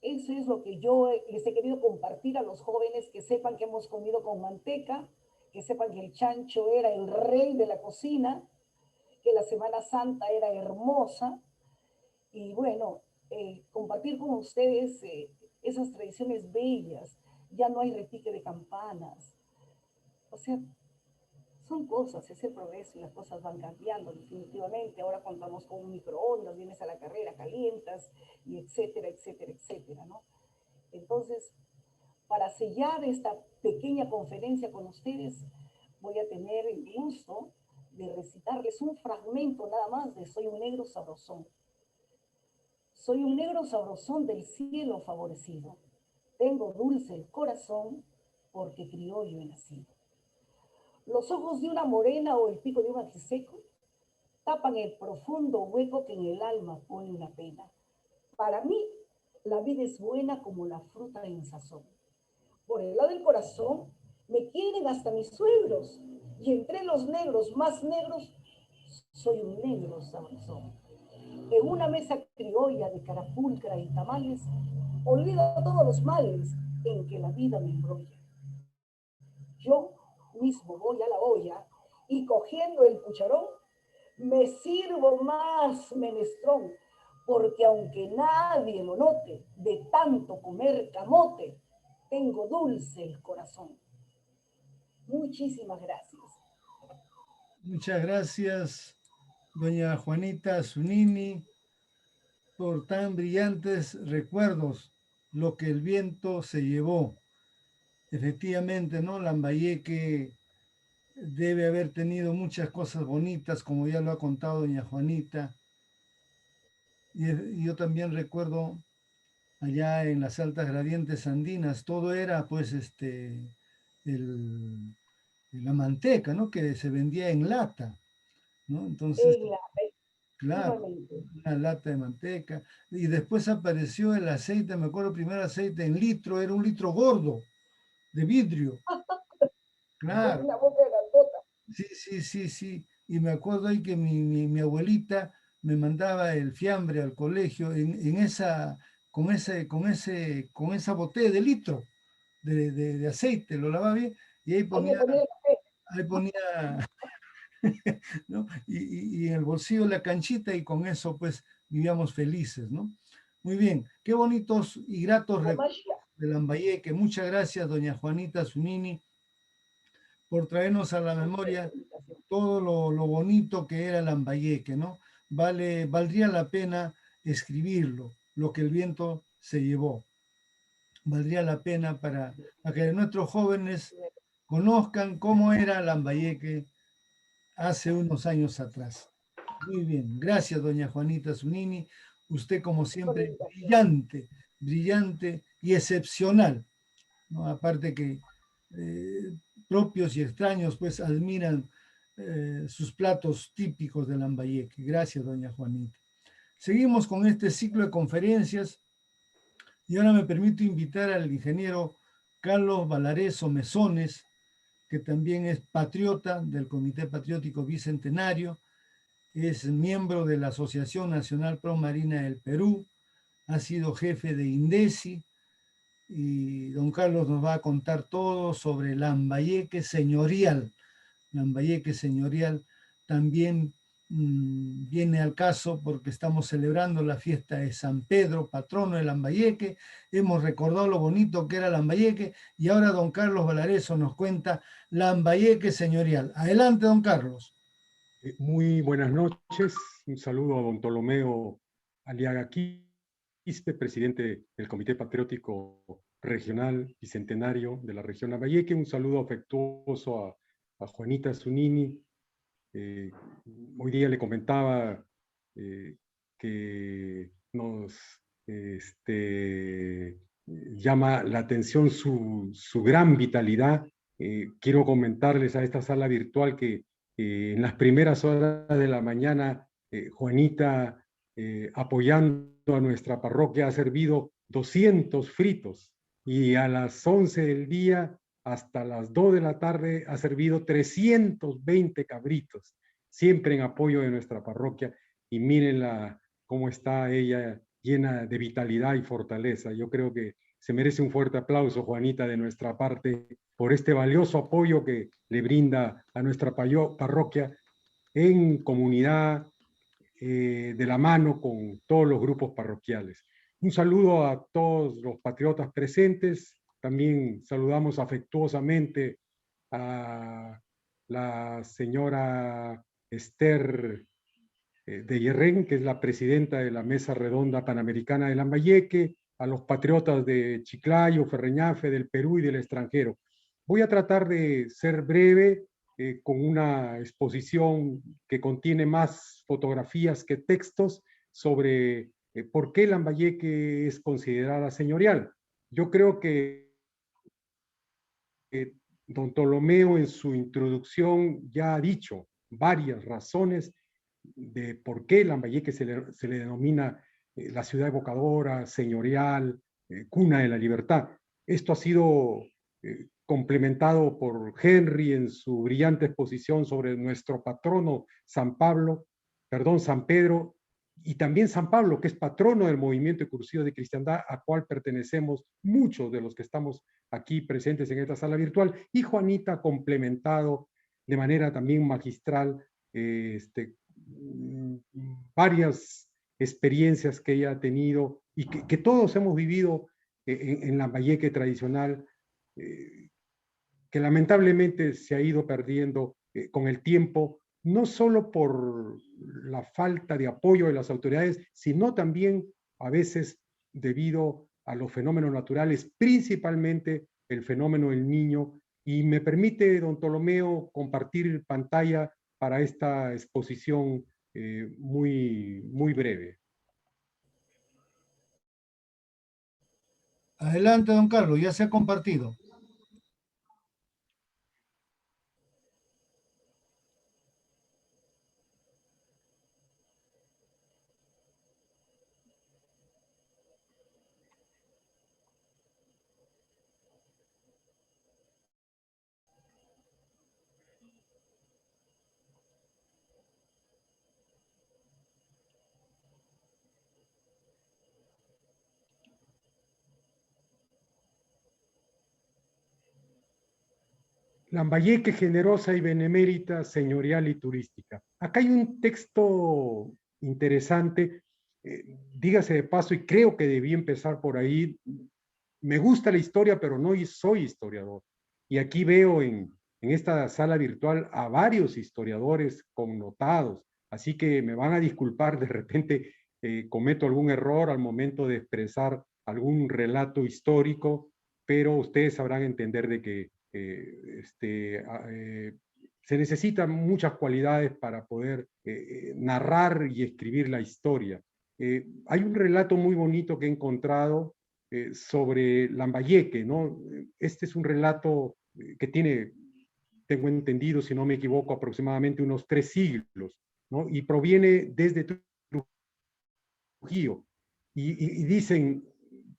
eso es lo que yo les he querido compartir a los jóvenes, que sepan que hemos comido con manteca, que sepan que el chancho era el rey de la cocina, que la Semana Santa era hermosa, y bueno, compartir con ustedes esas tradiciones bellas. Ya no hay repique de campanas. O sea, son cosas, es el progreso y las cosas van cambiando definitivamente. Ahora contamos con un microondas, vienes a la carrera, calientas, y etcétera, etcétera, etcétera, ¿no? Entonces, para sellar esta pequeña conferencia con ustedes, voy a tener el gusto de recitarles un fragmento nada más de Soy un negro sabrosón. Soy un negro sabrosón del cielo favorecido. Tengo dulce el corazón porque criollo he nacido. Los ojos de una morena o el pico de un ajiseco tapan el profundo hueco que en el alma pone una pena. Para mí, la vida es buena como la fruta en sazón. Por el lado del corazón, me quieren hasta mis suegros. Y entre los negros más negros, soy un negro sabrosón. En una mesa criolla de carapulcra y tamales, olvido todos los males en que la vida me embrolla. Yo mismo voy a la olla y cogiendo el cucharón, me sirvo más menestrón, porque aunque nadie lo note, de tanto comer camote, tengo dulce el corazón. Muchísimas gracias. Muchas gracias, doña Juanita Zunini, por tan brillantes recuerdos, lo que el viento se llevó. Efectivamente, ¿no? Lambayeque debe haber tenido muchas cosas bonitas, como ya lo ha contado doña Juanita. Y yo también recuerdo allá en las altas gradientes andinas, todo era pues la manteca, ¿no? Que se vendía en lata, ¿no? Entonces, claro, Efectivamente. una lata de manteca. Y después apareció el aceite, me acuerdo, el primer aceite en litro, era un litro gordo, de vidrio. Con Claro, una boca grandota. sí, sí, sí, sí. Y me acuerdo ahí que mi abuelita me mandaba el fiambre al colegio en esa, con esa botella de litro de aceite, lo lavaba bien y Ahí le ponía el café. ahí ponía, ¿no? Y en el bolsillo la canchita y con eso pues vivíamos felices, ¿no? Muy bien, qué bonitos y gratos La recuerdos magia. de Lambayeque. Muchas gracias, doña Juanita Zunini, por traernos a la memoria todo lo bonito que era Lambayeque, ¿no? Valdría la pena escribirlo, lo que el viento se llevó. Valdría la pena para que nuestros jóvenes conozcan cómo era Lambayeque hace unos años atrás. Muy bien, gracias doña Juanita Zunini. Usted como siempre brillante, brillante y excepcional. ¿no? Aparte que propios y extraños pues admiran sus platos típicos de Lambayeque. Gracias, doña Juanita. Seguimos con este ciclo de conferencias y ahora me permito invitar al ingeniero Carlos Valareso Mesones, que también es patriota del Comité Patriótico Bicentenario, es miembro de la Asociación Nacional Pro Marina del Perú, ha sido jefe de INDECI, y don Carlos nos va a contar todo sobre Lambayeque señorial. Lambayeque señorial también viene al caso porque estamos celebrando la fiesta de San Pedro, patrono de Lambayeque. Hemos recordado lo bonito que era Lambayeque y ahora don Carlos Valareso nos cuenta Lambayeque señorial. Adelante, don Carlos. Muy buenas noches. Un saludo a don Ptolomeo Aliaga Quispe, presidente del Comité Patriótico Regional Bicentenario de la región Lambayeque. Un saludo afectuoso a Juanita Zunini. Hoy día le comentaba que nos llama la atención su gran vitalidad. Quiero comentarles a esta sala virtual que en las primeras horas de la mañana, Juanita, apoyando a nuestra parroquia, ha servido 200 fritos y a las 11 del día hasta las 2 de la tarde ha servido 320 cabritos, siempre en apoyo de nuestra parroquia. Y mírenla cómo está ella, llena de vitalidad y fortaleza. Yo creo que se merece un fuerte aplauso, Juanita, de nuestra parte, por este valioso apoyo que le brinda a nuestra parroquia en comunidad, de la mano con todos los grupos parroquiales. Un saludo a todos los patriotas presentes. También saludamos afectuosamente a la señora Esther de Guerrén, que es la presidenta de la Mesa Redonda Panamericana de Lambayeque, a los patriotas de Chiclayo, Ferreñafe, del Perú y del extranjero. Voy a tratar de ser breve, con una exposición que contiene más fotografías que textos sobre por qué Lambayeque es considerada señorial. Yo creo que don Ptolomeo en su introducción ya ha dicho varias razones de por qué Lambayeque se le denomina la ciudad evocadora, señorial, cuna de la libertad. Esto ha sido complementado por Henry en su brillante exposición sobre nuestro patrono San Pedro, y también San Pablo, que es patrono del movimiento excursivo de cristiandad, a cual pertenecemos muchos de los que estamos aquí presentes en esta sala virtual, y Juanita complementado de manera también magistral varias experiencias que ella ha tenido y que todos hemos vivido en Lambayeque tradicional, que lamentablemente se ha ido perdiendo con el tiempo, no solo por la falta de apoyo de las autoridades, sino también a veces debido a los fenómenos naturales, principalmente el fenómeno del Niño. Y me permite, don Ptolomeo, compartir pantalla para esta exposición muy breve. Adelante, don Carlos, ya se ha compartido. Lambayeque generosa y benemérita, señorial y turística. Acá hay un texto interesante, dígase de paso, y creo que debí empezar por ahí. Me gusta la historia, pero no soy historiador. Y aquí veo en esta sala virtual a varios historiadores connotados, así que me van a disculpar, de repente cometo algún error al momento de expresar algún relato histórico, pero ustedes sabrán entender de que se necesitan muchas cualidades para poder narrar y escribir la historia. Hay un relato muy bonito que he encontrado sobre Lambayeque, ¿no? Este es un relato que tiene, tengo entendido, si no me equivoco, aproximadamente unos 3 siglos, ¿no? Y proviene desde Trujillo. Y dicen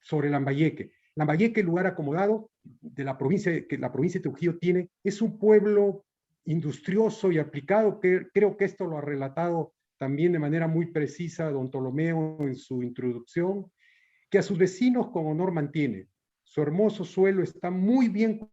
sobre Lambayeque. Lambayeque, lugar acomodado de la provincia, que la provincia de Trujillo tiene, es un pueblo industrioso y aplicado, que creo que esto lo ha relatado también de manera muy precisa don Ptolomeo en su introducción, que a sus vecinos con honor mantiene. Su hermoso suelo está muy bien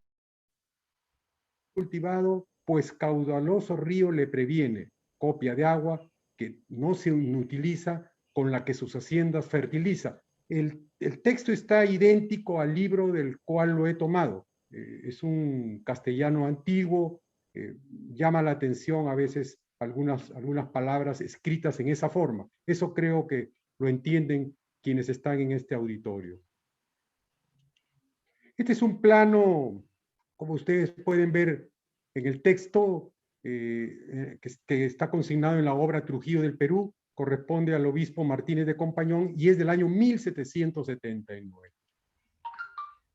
cultivado, pues caudaloso río le previene, copia de agua que no se inutiliza, con la que sus haciendas fertiliza. El texto está idéntico al libro del cual lo he tomado. Es un castellano antiguo, llama la atención a veces algunas palabras escritas en esa forma. Eso creo que lo entienden quienes están en este auditorio. Este es un plano, como ustedes pueden ver en el texto, que está consignado en la obra Trujillo del Perú, corresponde al obispo Martínez de Compañón y es del año 1779.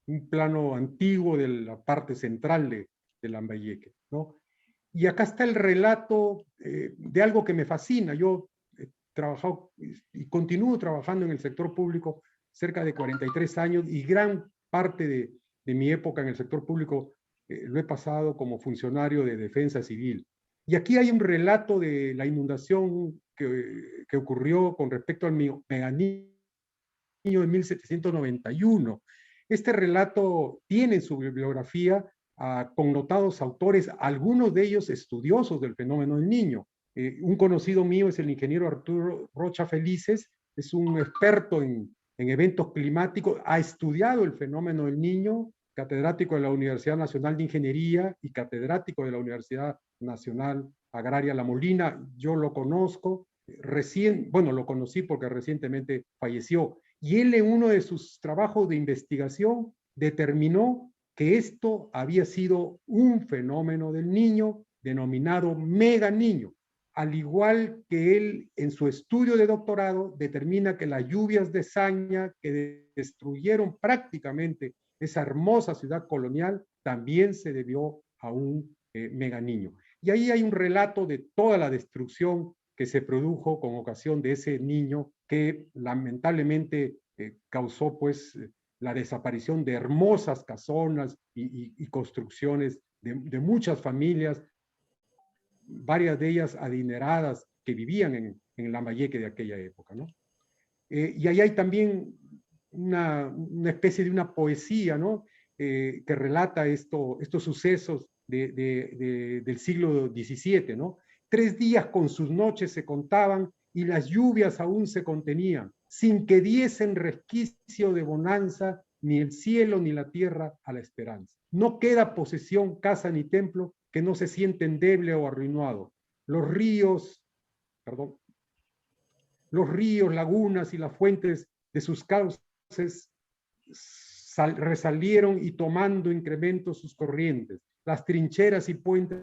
Un plano antiguo de la parte central de Lambayeque, ¿no? Y acá está el relato de algo que me fascina. Yo he trabajado y continúo trabajando en el sector público cerca de 43 años y gran parte de mi época en el sector público lo he pasado como funcionario de defensa civil. Y aquí hay un relato de la inundación que ocurrió con respecto al Meganiño de 1791. Este relato tiene en su bibliografía a connotados autores, algunos de ellos estudiosos del fenómeno del Niño. Un conocido mío es el ingeniero Arturo Rocha Felices, es un experto en eventos climáticos, ha estudiado el fenómeno del Niño, catedrático de la Universidad Nacional de Ingeniería y catedrático de la Universidad Nacional Agraria La Molina. Yo lo conozco, lo conocí porque recientemente falleció. Y él en uno de sus trabajos de investigación determinó que esto había sido un fenómeno del Niño denominado Meganiño. Al igual que él en su estudio de doctorado determina que las lluvias de saña que destruyeron prácticamente esa hermosa ciudad colonial también se debió a un Meganiño. Y ahí hay un relato de toda la destrucción que se produjo con ocasión de ese niño que lamentablemente causó pues la desaparición de hermosas casonas y construcciones de muchas familias, varias de ellas adineradas que vivían en Lambayeque de aquella época, ¿no? Y ahí hay también una especie de una poesía, ¿no? Que relata estos sucesos del siglo XVII, ¿no? 3 días con sus noches se contaban y las lluvias aún se contenían, sin que diesen resquicio de bonanza ni el cielo ni la tierra a la esperanza. No queda posesión, casa ni templo que no se siente endeble o arruinado. Los ríos, lagunas y las fuentes de sus cauces resalieron y tomando incremento sus corrientes. Las trincheras y puentes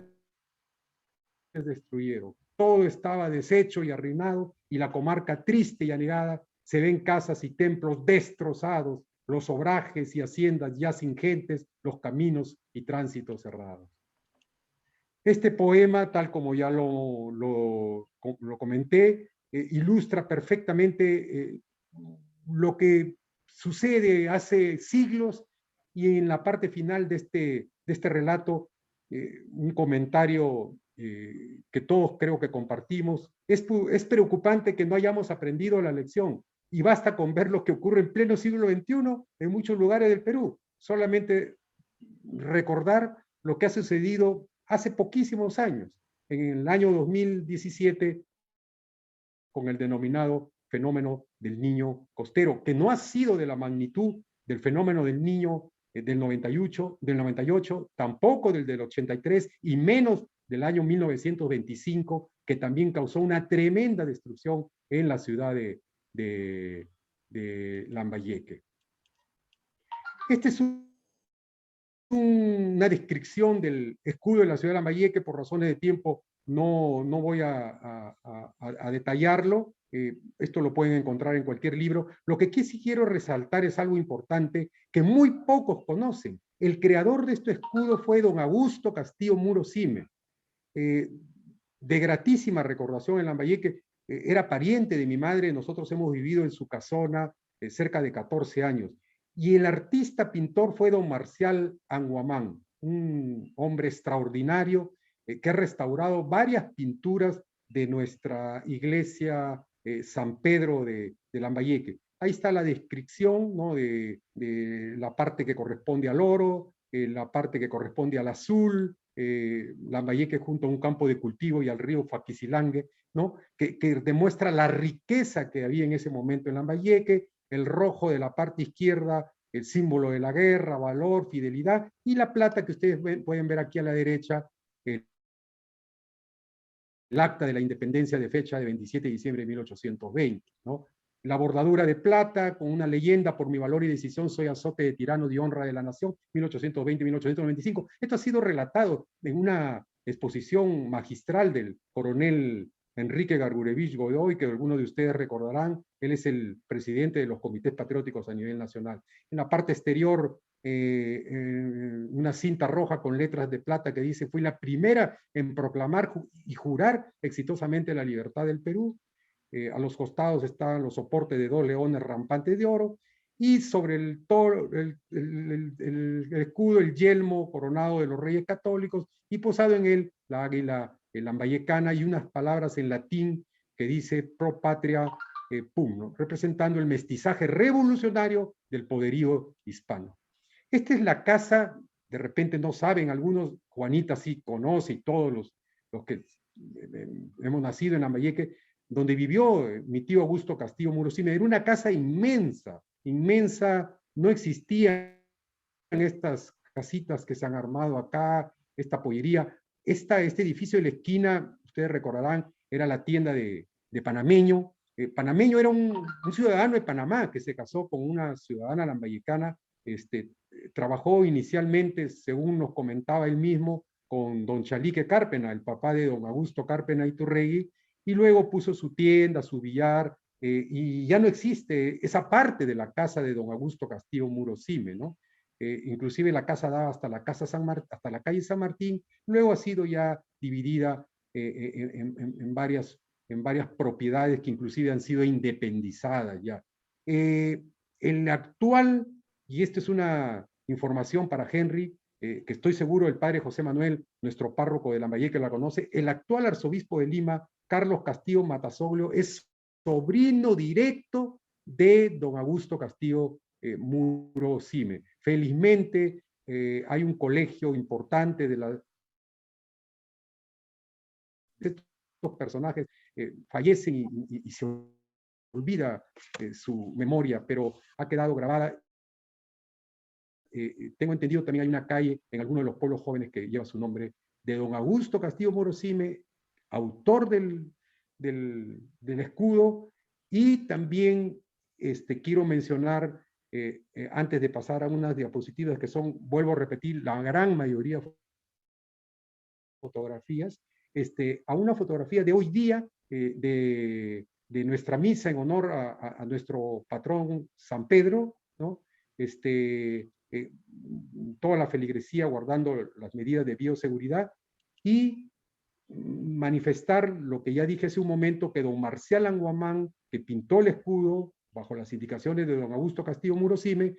destruyeron. Todo estaba deshecho y arruinado y la comarca triste y anegada. Se ven casas y templos destrozados, los obrajes y haciendas ya sin gentes, los caminos y tránsitos cerrados. Este poema, tal como ya lo comenté, ilustra perfectamente lo que sucede hace siglos y en la parte final de este relato, un comentario que todos creo que compartimos. Es preocupante que no hayamos aprendido la lección y basta con ver lo que ocurre en pleno siglo XXI en muchos lugares del Perú. Solamente recordar lo que ha sucedido hace poquísimos años, en el año 2017, con el denominado fenómeno del niño costero, que no ha sido de la magnitud del fenómeno del niño del 98, tampoco del 83 y menos del año 1925, que también causó una tremenda destrucción en la ciudad de Lambayeque. Este es una descripción del escudo de la ciudad de Lambayeque. Por razones de tiempo no voy a detallarlo, Esto lo pueden encontrar en cualquier libro. Lo que aquí sí quiero resaltar es algo importante que muy pocos conocen. El creador de este escudo fue don Augusto Castillo Muro Sime, de gratísima recordación en Lambayeque. Era pariente de mi madre, nosotros hemos vivido en su casona cerca de 14 años. Y el artista pintor fue don Marcial Anguamán, un hombre extraordinario que ha restaurado varias pinturas de nuestra iglesia San Pedro de Lambayeque. Ahí está la descripción, ¿no?, de la parte que corresponde al oro, la parte que corresponde al azul, Lambayeque junto a un campo de cultivo y al río Faquisilangue, ¿no?, que demuestra la riqueza que había en ese momento en Lambayeque, el rojo de la parte izquierda, el símbolo de la guerra, valor, fidelidad, y la plata que ustedes pueden ver aquí a la derecha, el acta de la independencia de fecha de 27 de diciembre de 1820, ¿no? La bordadura de plata con una leyenda: por mi valor y decisión soy azote de tirano de honra de la nación, 1820-1895. Esto ha sido relatado en una exposición magistral del coronel Enrique Gargurevich Godoy, que algunos de ustedes recordarán. Él es el presidente de los comités patrióticos a nivel nacional. En la parte exterior, una cinta roja con letras de plata que dice: fui la primera en proclamar y jurar exitosamente la libertad del Perú. A los costados están los soportes de 2 leones rampantes de oro, y sobre el escudo, el yelmo coronado de los reyes católicos, y posado en él la águila lambayecana y unas palabras en latín que dice pro patria pum, ¿no?, representando el mestizaje revolucionario del poderío hispano. Esta es la casa, de repente no saben algunos, Juanita sí conoce, y todos los que hemos nacido en Lambayeque, donde vivió mi tío Augusto Castillo Muro Sime. Era una casa inmensa, inmensa. No existían estas casitas que se han armado acá, esta pollería. Este edificio de la esquina, ustedes recordarán, era la tienda de Panameño. Panameño era un ciudadano de Panamá que se casó con una ciudadana lambayecana. Trabajó inicialmente, según nos comentaba él mismo, con don Chalique Cárpena, el papá de don Augusto Cárpena Iturregui, y luego puso su tienda, su billar, y ya no existe esa parte de la casa de don Augusto Castillo Muro Sime, ¿no? Inclusive la casa daba hasta la calle San Martín, luego ha sido ya dividida en varias propiedades que inclusive han sido independizadas ya. El actual, y esta es una información para Henry, que estoy seguro el padre José Manuel, nuestro párroco de Lambayeque, la conoce. El actual arzobispo de Lima, Carlos Castillo Matasoglio, es sobrino directo de don Augusto Castillo Muro Sime. Felizmente hay un colegio importante de estos personajes fallecen y se olvida su memoria, pero ha quedado grabada. Tengo entendido también hay una calle en alguno de los pueblos jóvenes que lleva su nombre, de don Augusto Castillo Muro Sime, autor del escudo. Y también quiero mencionar, antes de pasar a unas diapositivas que son, vuelvo a repetir, la gran mayoría fotografías, a una fotografía de hoy día de nuestra misa en honor a nuestro patrón San Pedro, ¿no? Toda la feligresía guardando las medidas de bioseguridad, y manifestar lo que ya dije hace un momento, que don Marcial Anguamán, que pintó el escudo bajo las indicaciones de don Augusto Castillo Muro Sime,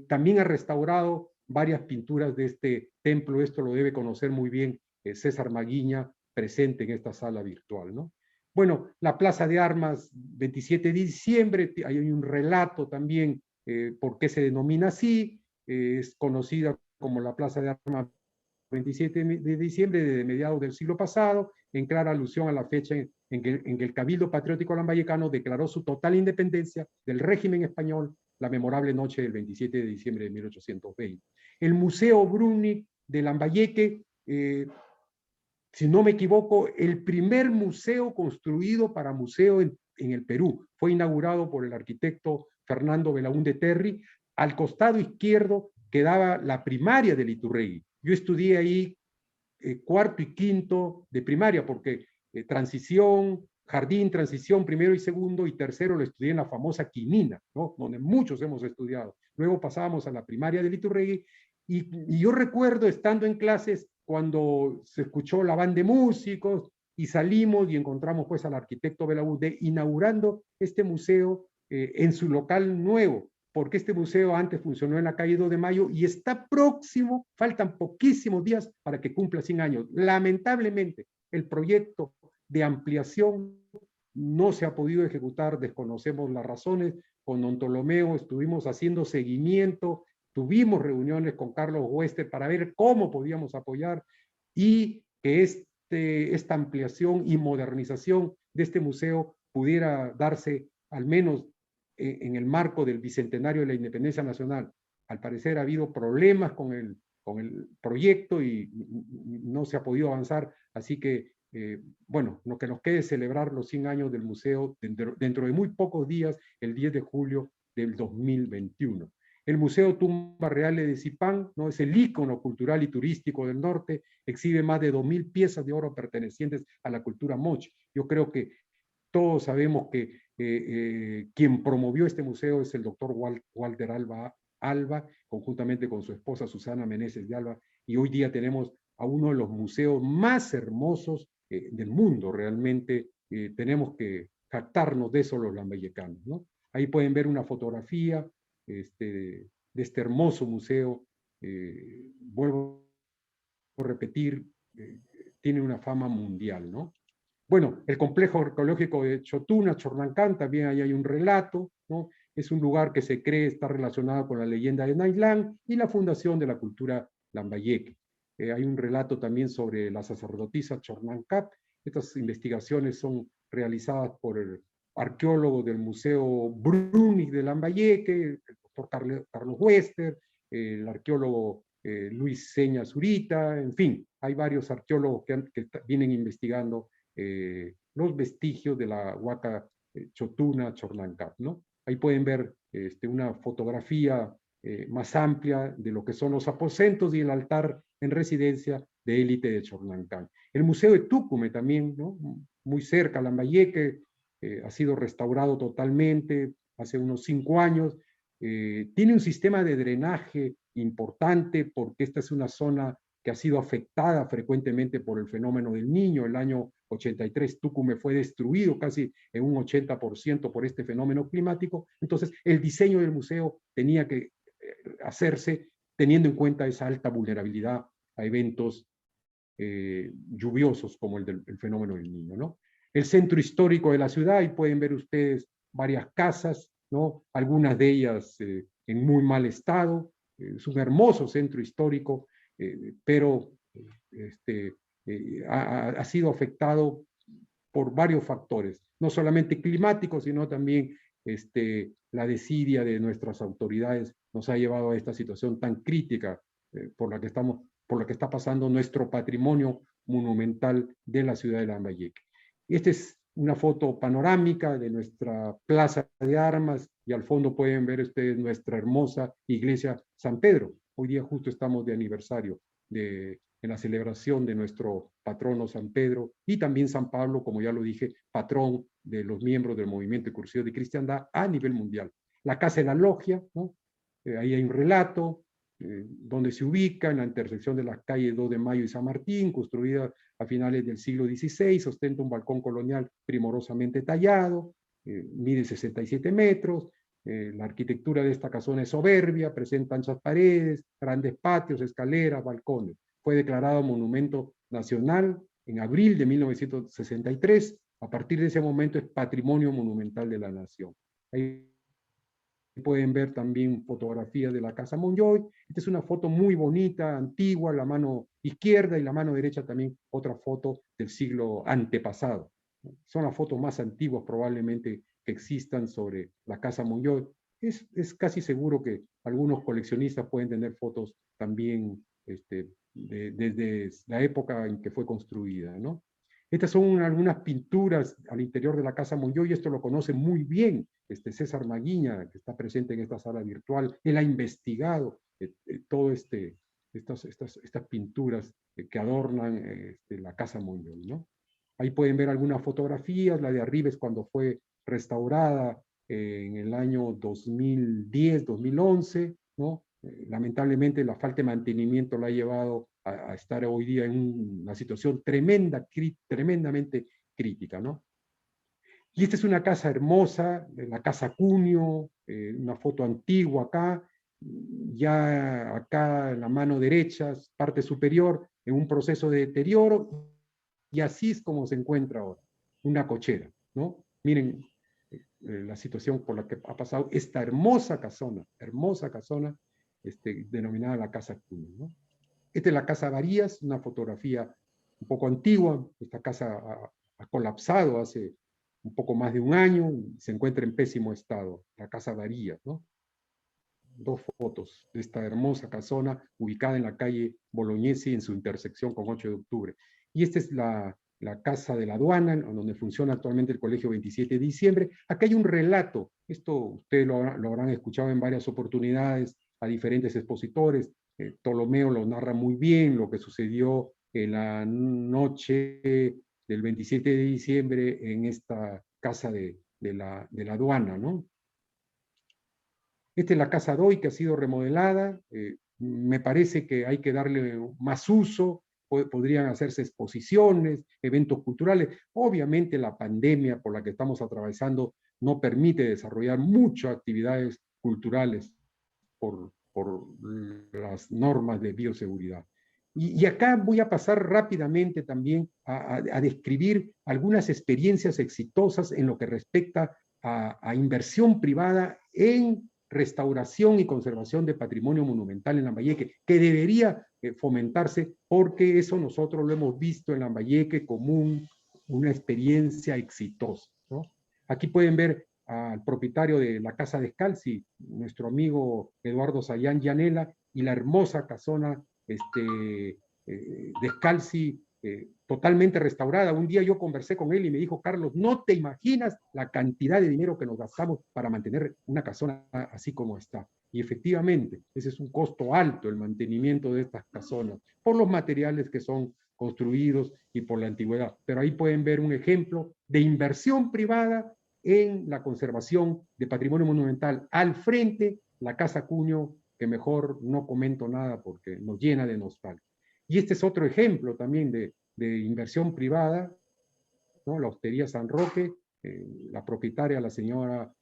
también ha restaurado varias pinturas de este templo. Esto lo debe conocer muy bien César Maguiña, presente en esta sala virtual, ¿no? Bueno, la Plaza de Armas, 27 de diciembre, hay un relato también por qué se denomina así. Es conocida como la Plaza de Armas 27 de diciembre de mediados del siglo pasado, en clara alusión a la fecha en que el Cabildo Patriótico Lambayecano declaró su total independencia del régimen español, la memorable noche del 27 de diciembre de 1820. El Museo Bruni de Lambayeque, si no me equivoco, el primer museo construido para museo en el Perú, fue inaugurado por el arquitecto Fernando Belaúnde Terry. Al costado izquierdo quedaba la primaria del Iturregui. Yo estudié ahí cuarto y quinto de primaria, porque transición, jardín, transición, primero y segundo, y tercero lo estudié en la famosa Quinina, ¿no? Donde muchos hemos estudiado. Luego pasábamos a la primaria de Iturregui, y yo recuerdo estando en clases cuando se escuchó la banda de músicos, y salimos y encontramos pues al arquitecto Belaúnde inaugurando este museo en su local nuevo, porque este museo antes funcionó en la calle 2 de Mayo y está próximo, faltan poquísimos días para que cumpla 100 años. Lamentablemente, el proyecto de ampliación no se ha podido ejecutar, desconocemos las razones. Con don Ptolomeo estuvimos haciendo seguimiento, tuvimos reuniones con Carlos Hueste para ver cómo podíamos apoyar y que esta ampliación y modernización de este museo pudiera darse al menos en el marco del bicentenario de la independencia nacional. Al parecer ha habido problemas con el proyecto y no se ha podido avanzar, así que bueno, lo que nos quede es celebrar los 100 años del museo dentro de muy pocos días, el 10 de julio del 2021. El Museo Tumbas Reales de Zipán, ¿no? Es el ícono cultural y turístico del norte, exhibe más de 2.000 piezas de oro pertenecientes a la cultura moche. Yo creo que todos sabemos que quien promovió este museo es el doctor Walter Alba, conjuntamente con su esposa Susana Meneses de Alba, y hoy día tenemos a uno de los museos más hermosos del mundo. Realmente tenemos que jactarnos de eso los lambayecanos, ¿no? Ahí pueden ver una fotografía de este hermoso museo. Vuelvo a repetir, tiene una fama mundial, ¿no? Bueno, el complejo arqueológico de Chotuna, Chornancán, también ahí hay un relato, ¿no? Es un lugar que se cree está relacionado con la leyenda de Nailán y la fundación de la cultura lambayeque. Hay un relato también sobre la sacerdotisa Chornancap. Estas investigaciones son realizadas por el arqueólogo del Museo Bruni de Lambayeque, el doctor Carlos Wester, el arqueólogo Luis Seña Zurita, en fin, hay varios arqueólogos que vienen investigando los vestigios de la Huaca Chotuna Chornancap, ¿no? Ahí pueden ver una fotografía más amplia de lo que son los aposentos y el altar en residencia de élite de Chornancán. El Museo de Tucumán también, ¿no? Muy cerca, Lambayeque, ha sido restaurado totalmente hace unos 5 años. Tiene un sistema de drenaje importante porque esta es una zona que ha sido afectada frecuentemente por el fenómeno del Niño. El año 83 Tucumán fue destruido casi en un 80% por este fenómeno climático. Entonces, el diseño del museo tenía que hacerse teniendo en cuenta esa alta vulnerabilidad a eventos lluviosos como el fenómeno del Niño, ¿no? El centro histórico de la ciudad, y pueden ver ustedes varias casas, ¿no? Algunas de ellas en muy mal estado. Es un hermoso centro histórico, pero ha sido afectado por varios factores, no solamente climáticos, sino también la desidia de nuestras autoridades nos ha llevado a esta situación tan crítica por la que está pasando nuestro patrimonio monumental de la ciudad de Lambayeque. Esta es una foto panorámica de nuestra plaza de armas y al fondo pueden ver ustedes nuestra hermosa iglesia San Pedro. Hoy día justo estamos de aniversario en la celebración de nuestro patrono San Pedro y también San Pablo, como ya lo dije, patrón de los miembros del movimiento incursivo de cristiandad a nivel mundial. La Casa de la Logia, ¿no? Ahí hay un relato donde se ubica en la intersección de las calles 2 de Mayo y San Martín, construida a finales del siglo XVI, ostenta un balcón colonial primorosamente tallado, mide 67 metros, la arquitectura de esta casona es soberbia, presenta anchas paredes, grandes patios, escaleras, balcones. Fue declarado monumento nacional en abril de 1963. A partir de ese momento es patrimonio monumental de la nación. Ahí pueden ver también fotografías de la Casa Monjoy. Esta es una foto muy bonita, antigua, la mano izquierda y la mano derecha también otra foto del siglo antepasado. Son las fotos más antiguas probablemente que existan sobre la Casa Monjoy. Es casi seguro que algunos coleccionistas pueden tener fotos también desde la época en que fue construida, ¿no? Estas son algunas pinturas al interior de la Casa Monjoy, y esto lo conoce muy bien César Maguiña, que está presente en esta sala virtual. Él ha investigado todas estas pinturas que adornan la Casa Monjoy, ¿no? Ahí pueden ver algunas fotografías, la de arriba es cuando fue restaurada en el año 2010, 2011, ¿no? Lamentablemente la falta de mantenimiento la ha llevado a estar hoy día en una situación tremendamente crítica, ¿no? Y esta es una casa hermosa, la casa Cunio, una foto antigua acá, ya acá en la mano derecha, parte superior, en un proceso de deterioro, y así es como se encuentra ahora, una cochera, ¿no? Miren la situación por la que ha pasado esta hermosa casona, denominada la Casa Cunio, ¿no? Esta es la Casa Varías, una fotografía un poco antigua. Esta casa ha colapsado hace un poco más de un año y se encuentra en pésimo estado, la Casa Varías, ¿no? Dos fotos de esta hermosa casona ubicada en la calle Bolognesi en su intersección con 8 de octubre. Y esta es la casa de la aduana, donde funciona actualmente el Colegio 27 de diciembre. Acá hay un relato, esto ustedes lo habrán escuchado en varias oportunidades a diferentes expositores. Ptolomeo lo narra muy bien, lo que sucedió en la noche del 27 de diciembre en esta casa de la aduana, ¿no? Esta es la Casa Doy, que ha sido remodelada. Me parece que hay que darle más uso. Podrían hacerse exposiciones, eventos culturales. Obviamente la pandemia por la que estamos atravesando no permite desarrollar muchas actividades culturales por las normas de bioseguridad. Y acá voy a pasar rápidamente también a describir algunas experiencias exitosas en lo que respecta a inversión privada en restauración y conservación de patrimonio monumental en Lambayeque, que debería fomentarse, porque eso nosotros lo hemos visto en Lambayeque como una experiencia exitosa, ¿no? Aquí pueden ver al propietario de la Casa Descalzi, nuestro amigo Sayán Llanela, y la hermosa casona Descalzi, totalmente restaurada. Un día yo conversé con él y me dijo: Carlos, no te imaginas la cantidad de dinero que nos gastamos para mantener una casona así como está. Y efectivamente, ese es un costo alto, el mantenimiento de estas casonas, por los materiales que son construidos y por la antigüedad. Pero ahí pueden ver un ejemplo de inversión privada en la conservación de patrimonio monumental. Al frente, la Casa Cunio, que mejor no comento nada porque nos llena de nostalgia. Y este es otro ejemplo también de inversión privada, ¿no? La Hostería San Roque, la propietaria, la señora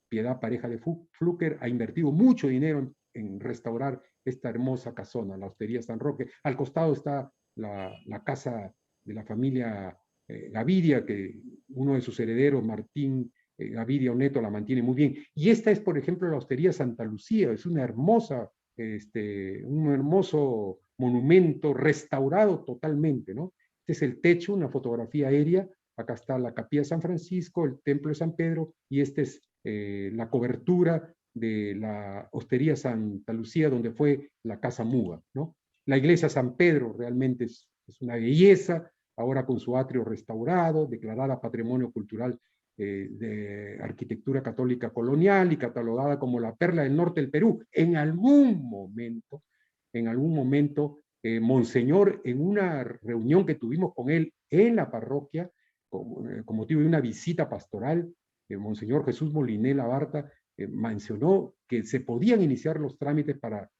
Piedad Pareja de Fluker, ha invertido mucho dinero en restaurar esta hermosa casona, la Hostería San Roque. Al costado está la casa de la familia Gaviria, que uno de sus herederos, Martín Gaviria Oneto, la mantiene muy bien. Y esta es, por ejemplo, la Hostería Santa Lucía, es una hermosa, un hermoso monumento restaurado totalmente, ¿no? Este es el techo, una fotografía aérea. Acá está la Capilla de San Francisco, el Templo de San Pedro, y esta es la cobertura de la Hostería Santa Lucía, donde fue la Casa Muga, ¿no? La Iglesia San Pedro realmente es una belleza, ahora con su atrio restaurado, declarada Patrimonio Cultural de Arquitectura Católica Colonial y catalogada como la perla del norte del Perú. En algún momento, Monseñor, en una reunión que tuvimos con él en la parroquia, con motivo de una visita pastoral, Monseñor Jesús Moliné Labarta mencionó que se podían iniciar los trámites para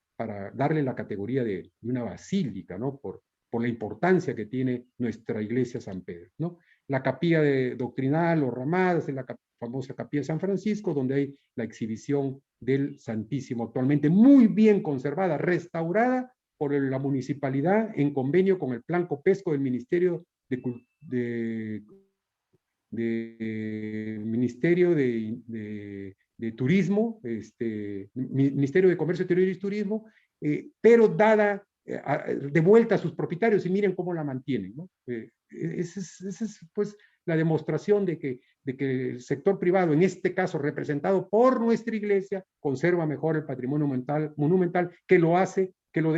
darle la categoría de una basílica, ¿no? Por la importancia que tiene nuestra iglesia San Pedro, ¿no? La capilla doctrinal o ramadas es la famosa capilla de San Francisco, donde hay la exhibición del Santísimo, actualmente muy bien conservada, restaurada por la municipalidad en convenio con el Plan Copesco del Ministerio Ministerio de Turismo, Ministerio de Comercio Exterior y Turismo, pero dada de vuelta a sus propietarios, y miren cómo la mantienen, ¿no? Esa es pues la demostración de que el sector privado, en este caso representado por nuestra iglesia, conserva mejor el patrimonio monumental que lo hace, que lo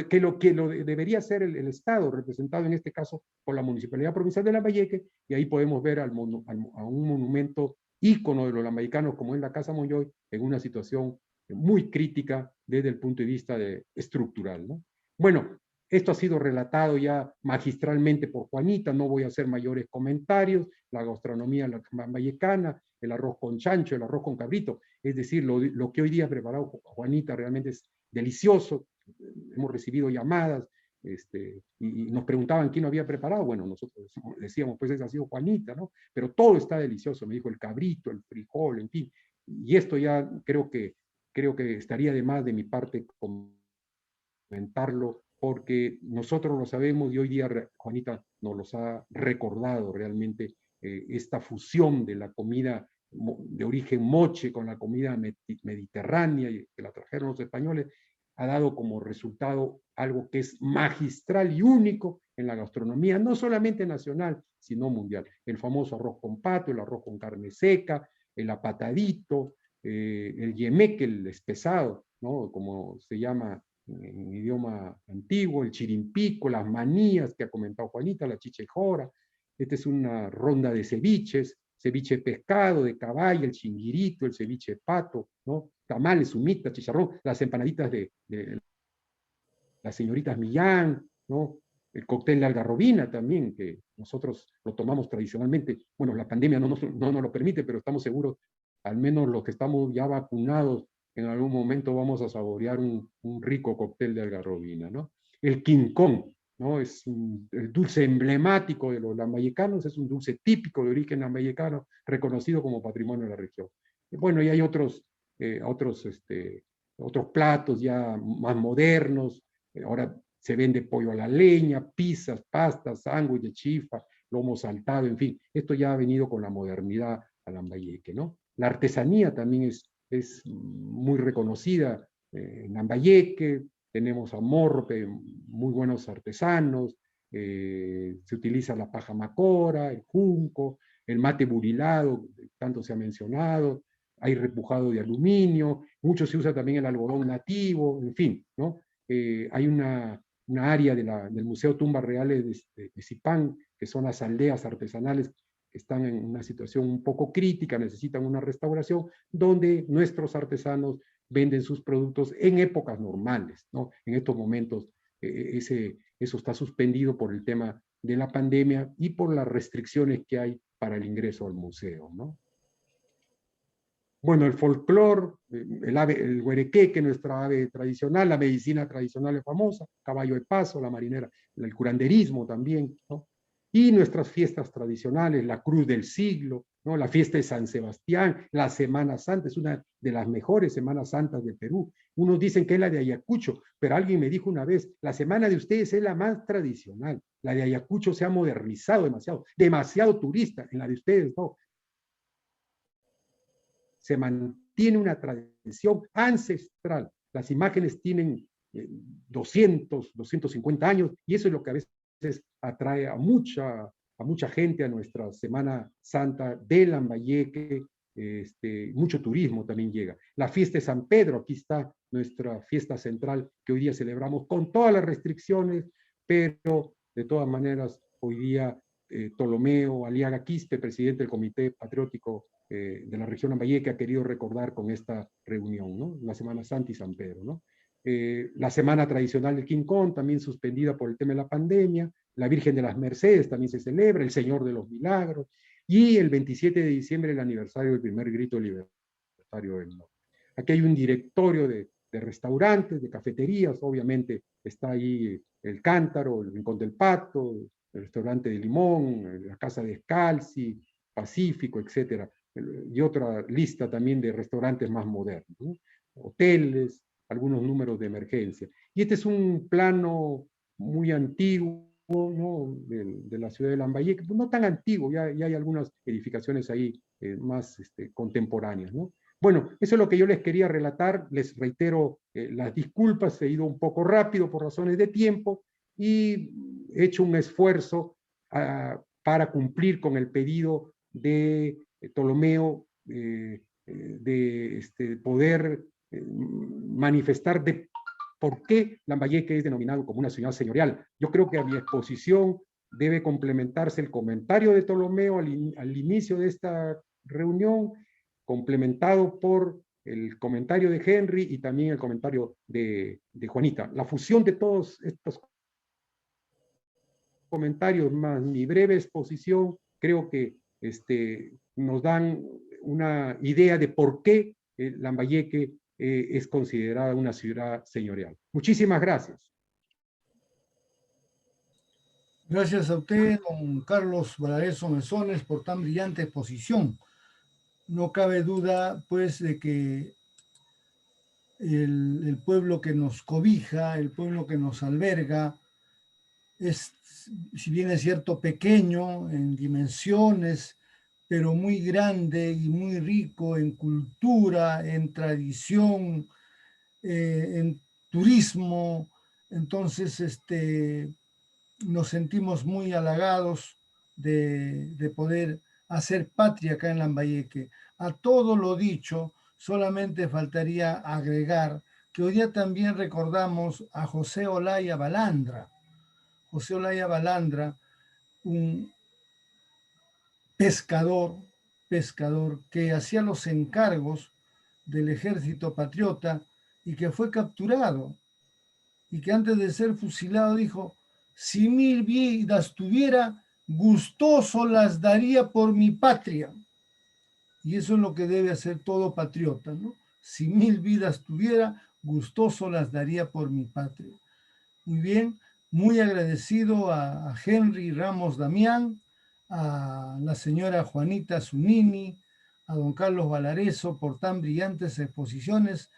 debería ser el Estado, representado en este caso por la Municipalidad Provincial de Lambayeque, y ahí podemos ver a un monumento ícono de los lambayecanos como es la Casa Monyoy, en una situación muy crítica desde el punto de vista estructural, ¿no? Bueno, Esto ha sido relatado ya magistralmente por Juanita, no voy a hacer mayores comentarios, la gastronomía lambayecana, el arroz con chancho, el arroz con cabrito, es decir, lo que hoy día ha preparado Juanita realmente es delicioso. Hemos recibido llamadas y nos preguntaban quién lo había preparado. Bueno, nosotros decíamos, pues esa ha sido Juanita, ¿no? Pero todo está delicioso, me dijo el cabrito, el frijol, en fin. Y esto ya creo que estaría de más de mi parte comentarlo, porque nosotros lo sabemos y hoy día Juanita nos los ha recordado realmente, esta fusión de la comida de origen moche con la comida mediterránea que la trajeron los españoles, ha dado como resultado algo que es magistral y único en la gastronomía, no solamente nacional, sino mundial. El famoso arroz con pato, el arroz con carne seca, el apatadito, el yemeque, el espesado, ¿no? Como se llama en idioma antiguo, el chirimpico, las manías que ha comentado Juanita, la chichejora. Esta es una ronda de ceviches, ceviche de pescado, de caballo, el chinguirito, el ceviche de pato, ¿no? Tamales, humita, chicharrón, las empanaditas de las señoritas Millán, ¿no? El cóctel de algarrobina también, que nosotros lo tomamos tradicionalmente. Bueno, la pandemia no nos lo permite, pero estamos seguros, al menos los que estamos ya vacunados, en algún momento vamos a saborear un rico cóctel de algarrobina, ¿no? El quincón, ¿no? Es el dulce emblemático de los lambayecanos, es un dulce típico de origen lambayecano, reconocido como patrimonio de la región. Bueno, y hay otros platos ya más modernos. Ahora se vende pollo a la leña, pizzas, pastas, sándwich de chifa, lomo saltado, en fin. Esto ya ha venido con la modernidad a Lambayeque, ¿no? La artesanía también es muy reconocida en Lambayeque. Tenemos a Morpe, muy buenos artesanos. Se utiliza la paja macora, el junco, el mate burilado, tanto se ha mencionado. Hay repujado de aluminio, mucho se usa también el algodón nativo, en fin, ¿no? Hay una área del Museo Tumbas Reales de Zipán, que son las aldeas artesanales que están en una situación un poco crítica, necesitan una restauración, donde nuestros artesanos venden sus productos en épocas normales, ¿no? En estos momentos eso está suspendido por el tema de la pandemia y por las restricciones que hay para el ingreso al museo, ¿no? Bueno, el folclore, el huerequeque, nuestra ave tradicional, la medicina tradicional es famosa, caballo de paso, la marinera, el curanderismo también, ¿no? Y nuestras fiestas tradicionales, la Cruz del Siglo, ¿no? La fiesta de San Sebastián, la Semana Santa, es una de las mejores Semanas Santas de Perú. Unos dicen que es la de Ayacucho, pero alguien me dijo una vez, la semana de ustedes es la más tradicional, la de Ayacucho se ha modernizado demasiado turista, en la de ustedes no. Se mantiene una tradición ancestral. Las imágenes tienen 200, 250 años, y eso es lo que a veces atrae a mucha gente a nuestra Semana Santa de Lambayeque. Mucho turismo también llega. La fiesta de San Pedro, aquí está nuestra fiesta central que hoy día celebramos con todas las restricciones, pero de todas maneras hoy día Ptolomeo Aliaga Quispe, presidente del Comité Patriótico de la región Lambayeque, ha querido recordar con esta reunión, ¿no? La Semana Santa y San Pedro, ¿no? La semana tradicional del Quincón, también suspendida por el tema de la pandemia, la Virgen de las Mercedes también se celebra, el Señor de los Milagros, y el 27 de diciembre el aniversario del primer grito libertario del norte. Aquí hay un directorio de restaurantes, de cafeterías, obviamente está ahí el Cántaro, el Rincón del Pato, el restaurante de Limón, la Casa de Scalzi, Pacífico, etcétera, y otra lista también de restaurantes más modernos, ¿no? Hoteles, algunos números de emergencia. Y este es un plano muy antiguo, ¿no? de la ciudad de Lambayeque, pues no tan antiguo, ya hay algunas edificaciones ahí más contemporáneas, ¿no? Bueno, eso es lo que yo les quería relatar. Les reitero las disculpas, he ido un poco rápido por razones de tiempo y he hecho un esfuerzo para cumplir con el pedido de Ptolomeo de poder manifestar de por qué Lambayeque es denominado como una ciudad señorial. Yo creo que a mi exposición debe complementarse el comentario de Ptolomeo al inicio de esta reunión, complementado por el comentario de Henry y también el comentario de Juanita. La fusión de todos estos comentarios más mi breve exposición, creo que nos dan una idea de por qué Lambayeque es considerada una ciudad señorial. Muchísimas gracias. Gracias a usted, don Carlos Valareso Mesones, por tan brillante exposición. No cabe duda, pues, de que el pueblo que nos cobija, el pueblo que nos alberga, es, si bien es cierto, pequeño en dimensiones, pero muy grande y muy rico en cultura, en tradición, en turismo. Entonces, nos sentimos muy halagados de poder hacer patria acá en Lambayeque. A todo lo dicho, solamente faltaría agregar que hoy día también recordamos a José Olaya Balandra. José Olaya Balandra, un pescador que hacía los encargos del ejército patriota y que fue capturado y que antes de ser fusilado dijo: si 1000 vidas tuviera, gustoso las daría por mi patria. Y eso es lo que debe hacer todo patriota, ¿no? Si 1000 vidas tuviera, gustoso las daría por mi patria. Muy bien, muy agradecido a Henry Ramos Damián, a la señora Juanita Zunini, a don Carlos Valareso por tan brillantes exposiciones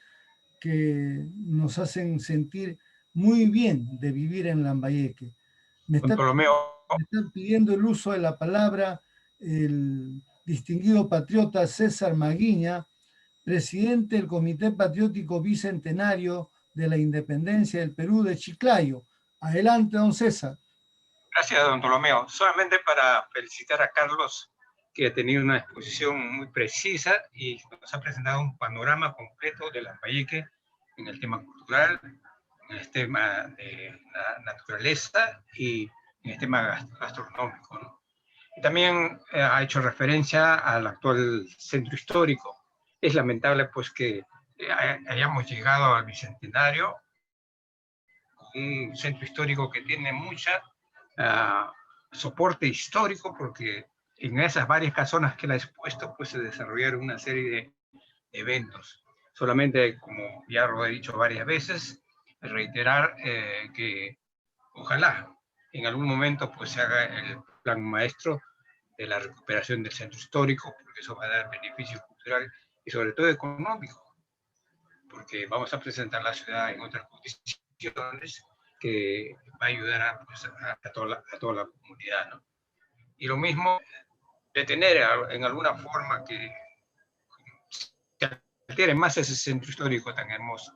que nos hacen sentir muy bien de vivir en Lambayeque. Me están pidiendo el uso de la palabra el distinguido patriota César Maguiña, presidente del Comité Patriótico Bicentenario de la Independencia del Perú de Chiclayo. Adelante, don César. Gracias, don Ptolomeo. Solamente para felicitar a Carlos, que ha tenido una exposición muy precisa y nos ha presentado un panorama completo de Lambayeque en el tema cultural, en el tema de la naturaleza y en el tema gastronómico, ¿no? Y también ha hecho referencia al actual centro histórico. Es lamentable pues que hayamos llegado al Bicentenario, un centro histórico que tiene mucha soporte histórico, porque en esas varias casonas que él ha expuesto pues se desarrollaron una serie de eventos. Solamente, como ya lo he dicho varias veces, reiterar que ojalá en algún momento pues se haga el plan maestro de la recuperación del centro histórico, porque eso va a dar beneficio cultural y sobre todo económico, porque vamos a presentar la ciudad en otras condiciones que va a ayudar pues, a toda la comunidad, ¿no? Y lo mismo, detener en alguna forma que altere más ese centro histórico tan hermoso.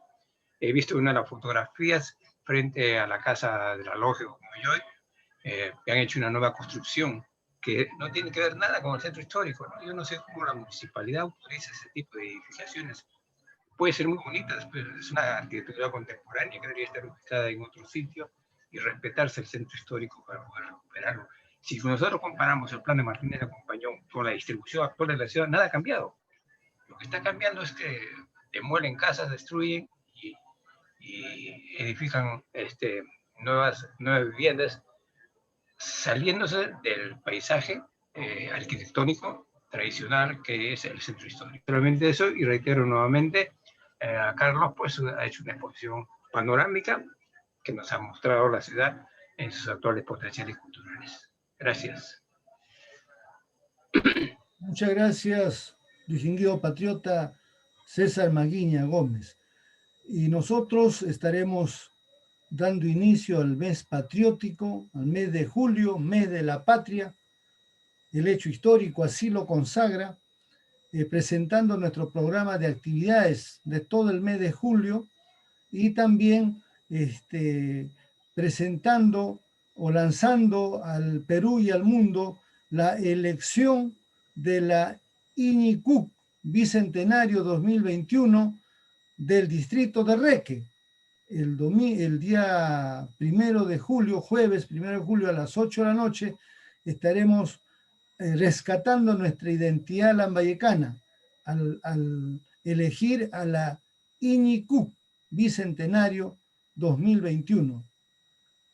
He visto una de las fotografías frente a la Casa de la Logia, como yo, que han hecho una nueva construcción que no tiene que ver nada con el centro histórico, ¿no? Yo no sé cómo la municipalidad autoriza ese tipo de edificaciones. Puede ser muy bonita, pero es una arquitectura contemporánea que debería estar ubicada en otro sitio y respetarse el centro histórico para poder recuperarlo. Si nosotros comparamos el plan de Martínez de Compañón con la distribución actual de la ciudad, nada ha cambiado. Lo que está cambiando es que demuelen casas, destruyen y edifican nuevas viviendas, saliéndose del paisaje arquitectónico tradicional que es el centro histórico. Solamente eso, y reitero nuevamente, a Carlos pues ha hecho una exposición panorámica que nos ha mostrado la ciudad en sus actuales potenciales culturales. Gracias. Muchas gracias, distinguido patriota César Maguiña Gómez. Y nosotros estaremos dando inicio al mes patriótico, al mes de julio, mes de la patria. El hecho histórico así lo consagra, presentando nuestro programa de actividades de todo el mes de julio y también presentando o lanzando al Perú y al mundo la elección de la INICUC Bicentenario 2021 del distrito de Reque. El día 1 de julio, jueves 1 de julio a las 8 de la noche, estaremos rescatando nuestra identidad lambayecana al elegir a la INICUC Bicentenario 2021.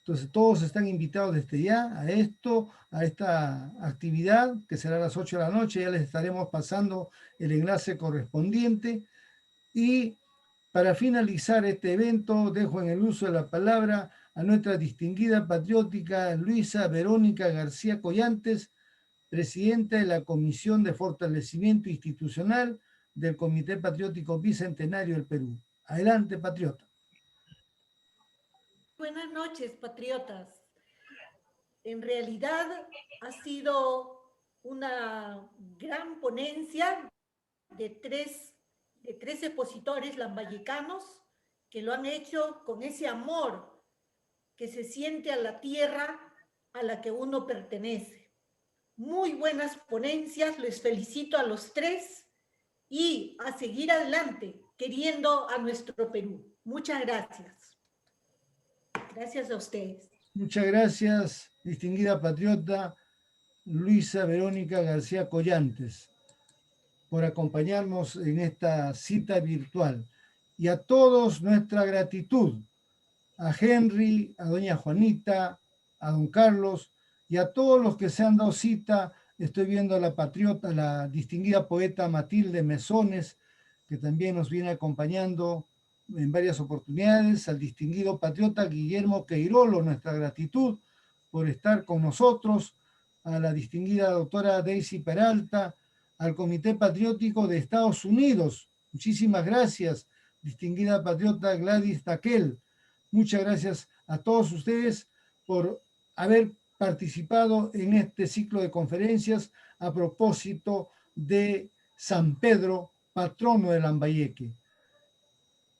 Entonces, todos están invitados desde ya a esto, a esta actividad, que será a las 8 de la noche. Ya les estaremos pasando el enlace correspondiente. Y para finalizar este evento, dejo en el uso de la palabra a nuestra distinguida patriótica Luisa Verónica García Collantes, presidenta de la Comisión de Fortalecimiento Institucional del Comité Patriótico Bicentenario del Perú. Adelante, patriota. Buenas noches, patriotas. En realidad ha sido una gran ponencia de tres expositores lambayecanos que lo han hecho con ese amor que se siente a la tierra a la que uno pertenece. Muy buenas ponencias, les felicito a los tres y a seguir adelante queriendo a nuestro Perú. Muchas gracias. Gracias a ustedes. Muchas gracias, distinguida patriota Luisa Verónica García Collantes, por acompañarnos en esta cita virtual. Y a todos nuestra gratitud, a Henry, a doña Juanita, a don Carlos y a todos los que se han dado cita. Estoy viendo a la patriota, la distinguida poeta Matilde Mesones, que también nos viene acompañando en varias oportunidades, al distinguido patriota Guillermo Queirolo, nuestra gratitud por estar con nosotros, a la distinguida doctora Daisy Peralta, al Comité Patriótico de Estados Unidos. Muchísimas gracias, distinguida patriota Gladys Taquel. Muchas gracias a todos ustedes por haber participado en este ciclo de conferencias a propósito de San Pedro, patrono de Lambayeque.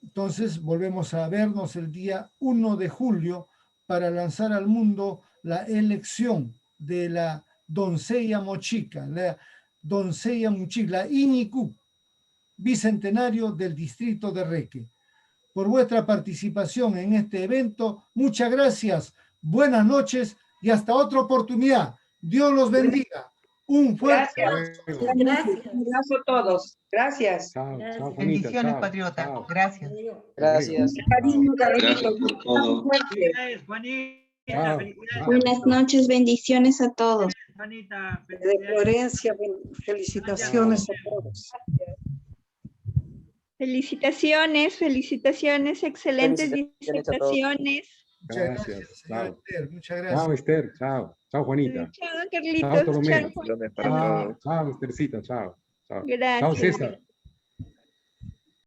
Entonces volvemos a vernos el día 1 de julio para lanzar al mundo la elección de la doncella mochica, la doncella mochica, la Iñicu, bicentenario del distrito de Reque. Por vuestra participación en este evento, muchas gracias, buenas noches y hasta otra oportunidad. Dios los bendiga. Un fuerte Gracias. Gracias. Un abrazo a todos. Gracias. Chao, Gracias. chao, Juanita. Bendiciones, Chao, patriota. chao. Gracias. Gracias. Cariño, Gracias Carlitos. por todo. Fuerte. Felicidades, Juanita. Chao, Felicidades. chao. Buenas noches, bendiciones a todos. Juanita, De felicidades. Florencia, felicitaciones a todos. Felicitaciones, felicitaciones, excelentes Felicitaciones a todos. disertaciones. Muchas Gracias. gracias, señora Chao. Esther. Muchas Chao, gracias. Esther. Chao. Chao, Juanita. Chao, Chao, Carlitos. Tolomeo. Chao, Bendiciones para Chao, todos. chao, Esthercita. Chao. Chao. Chao, Gracias. César.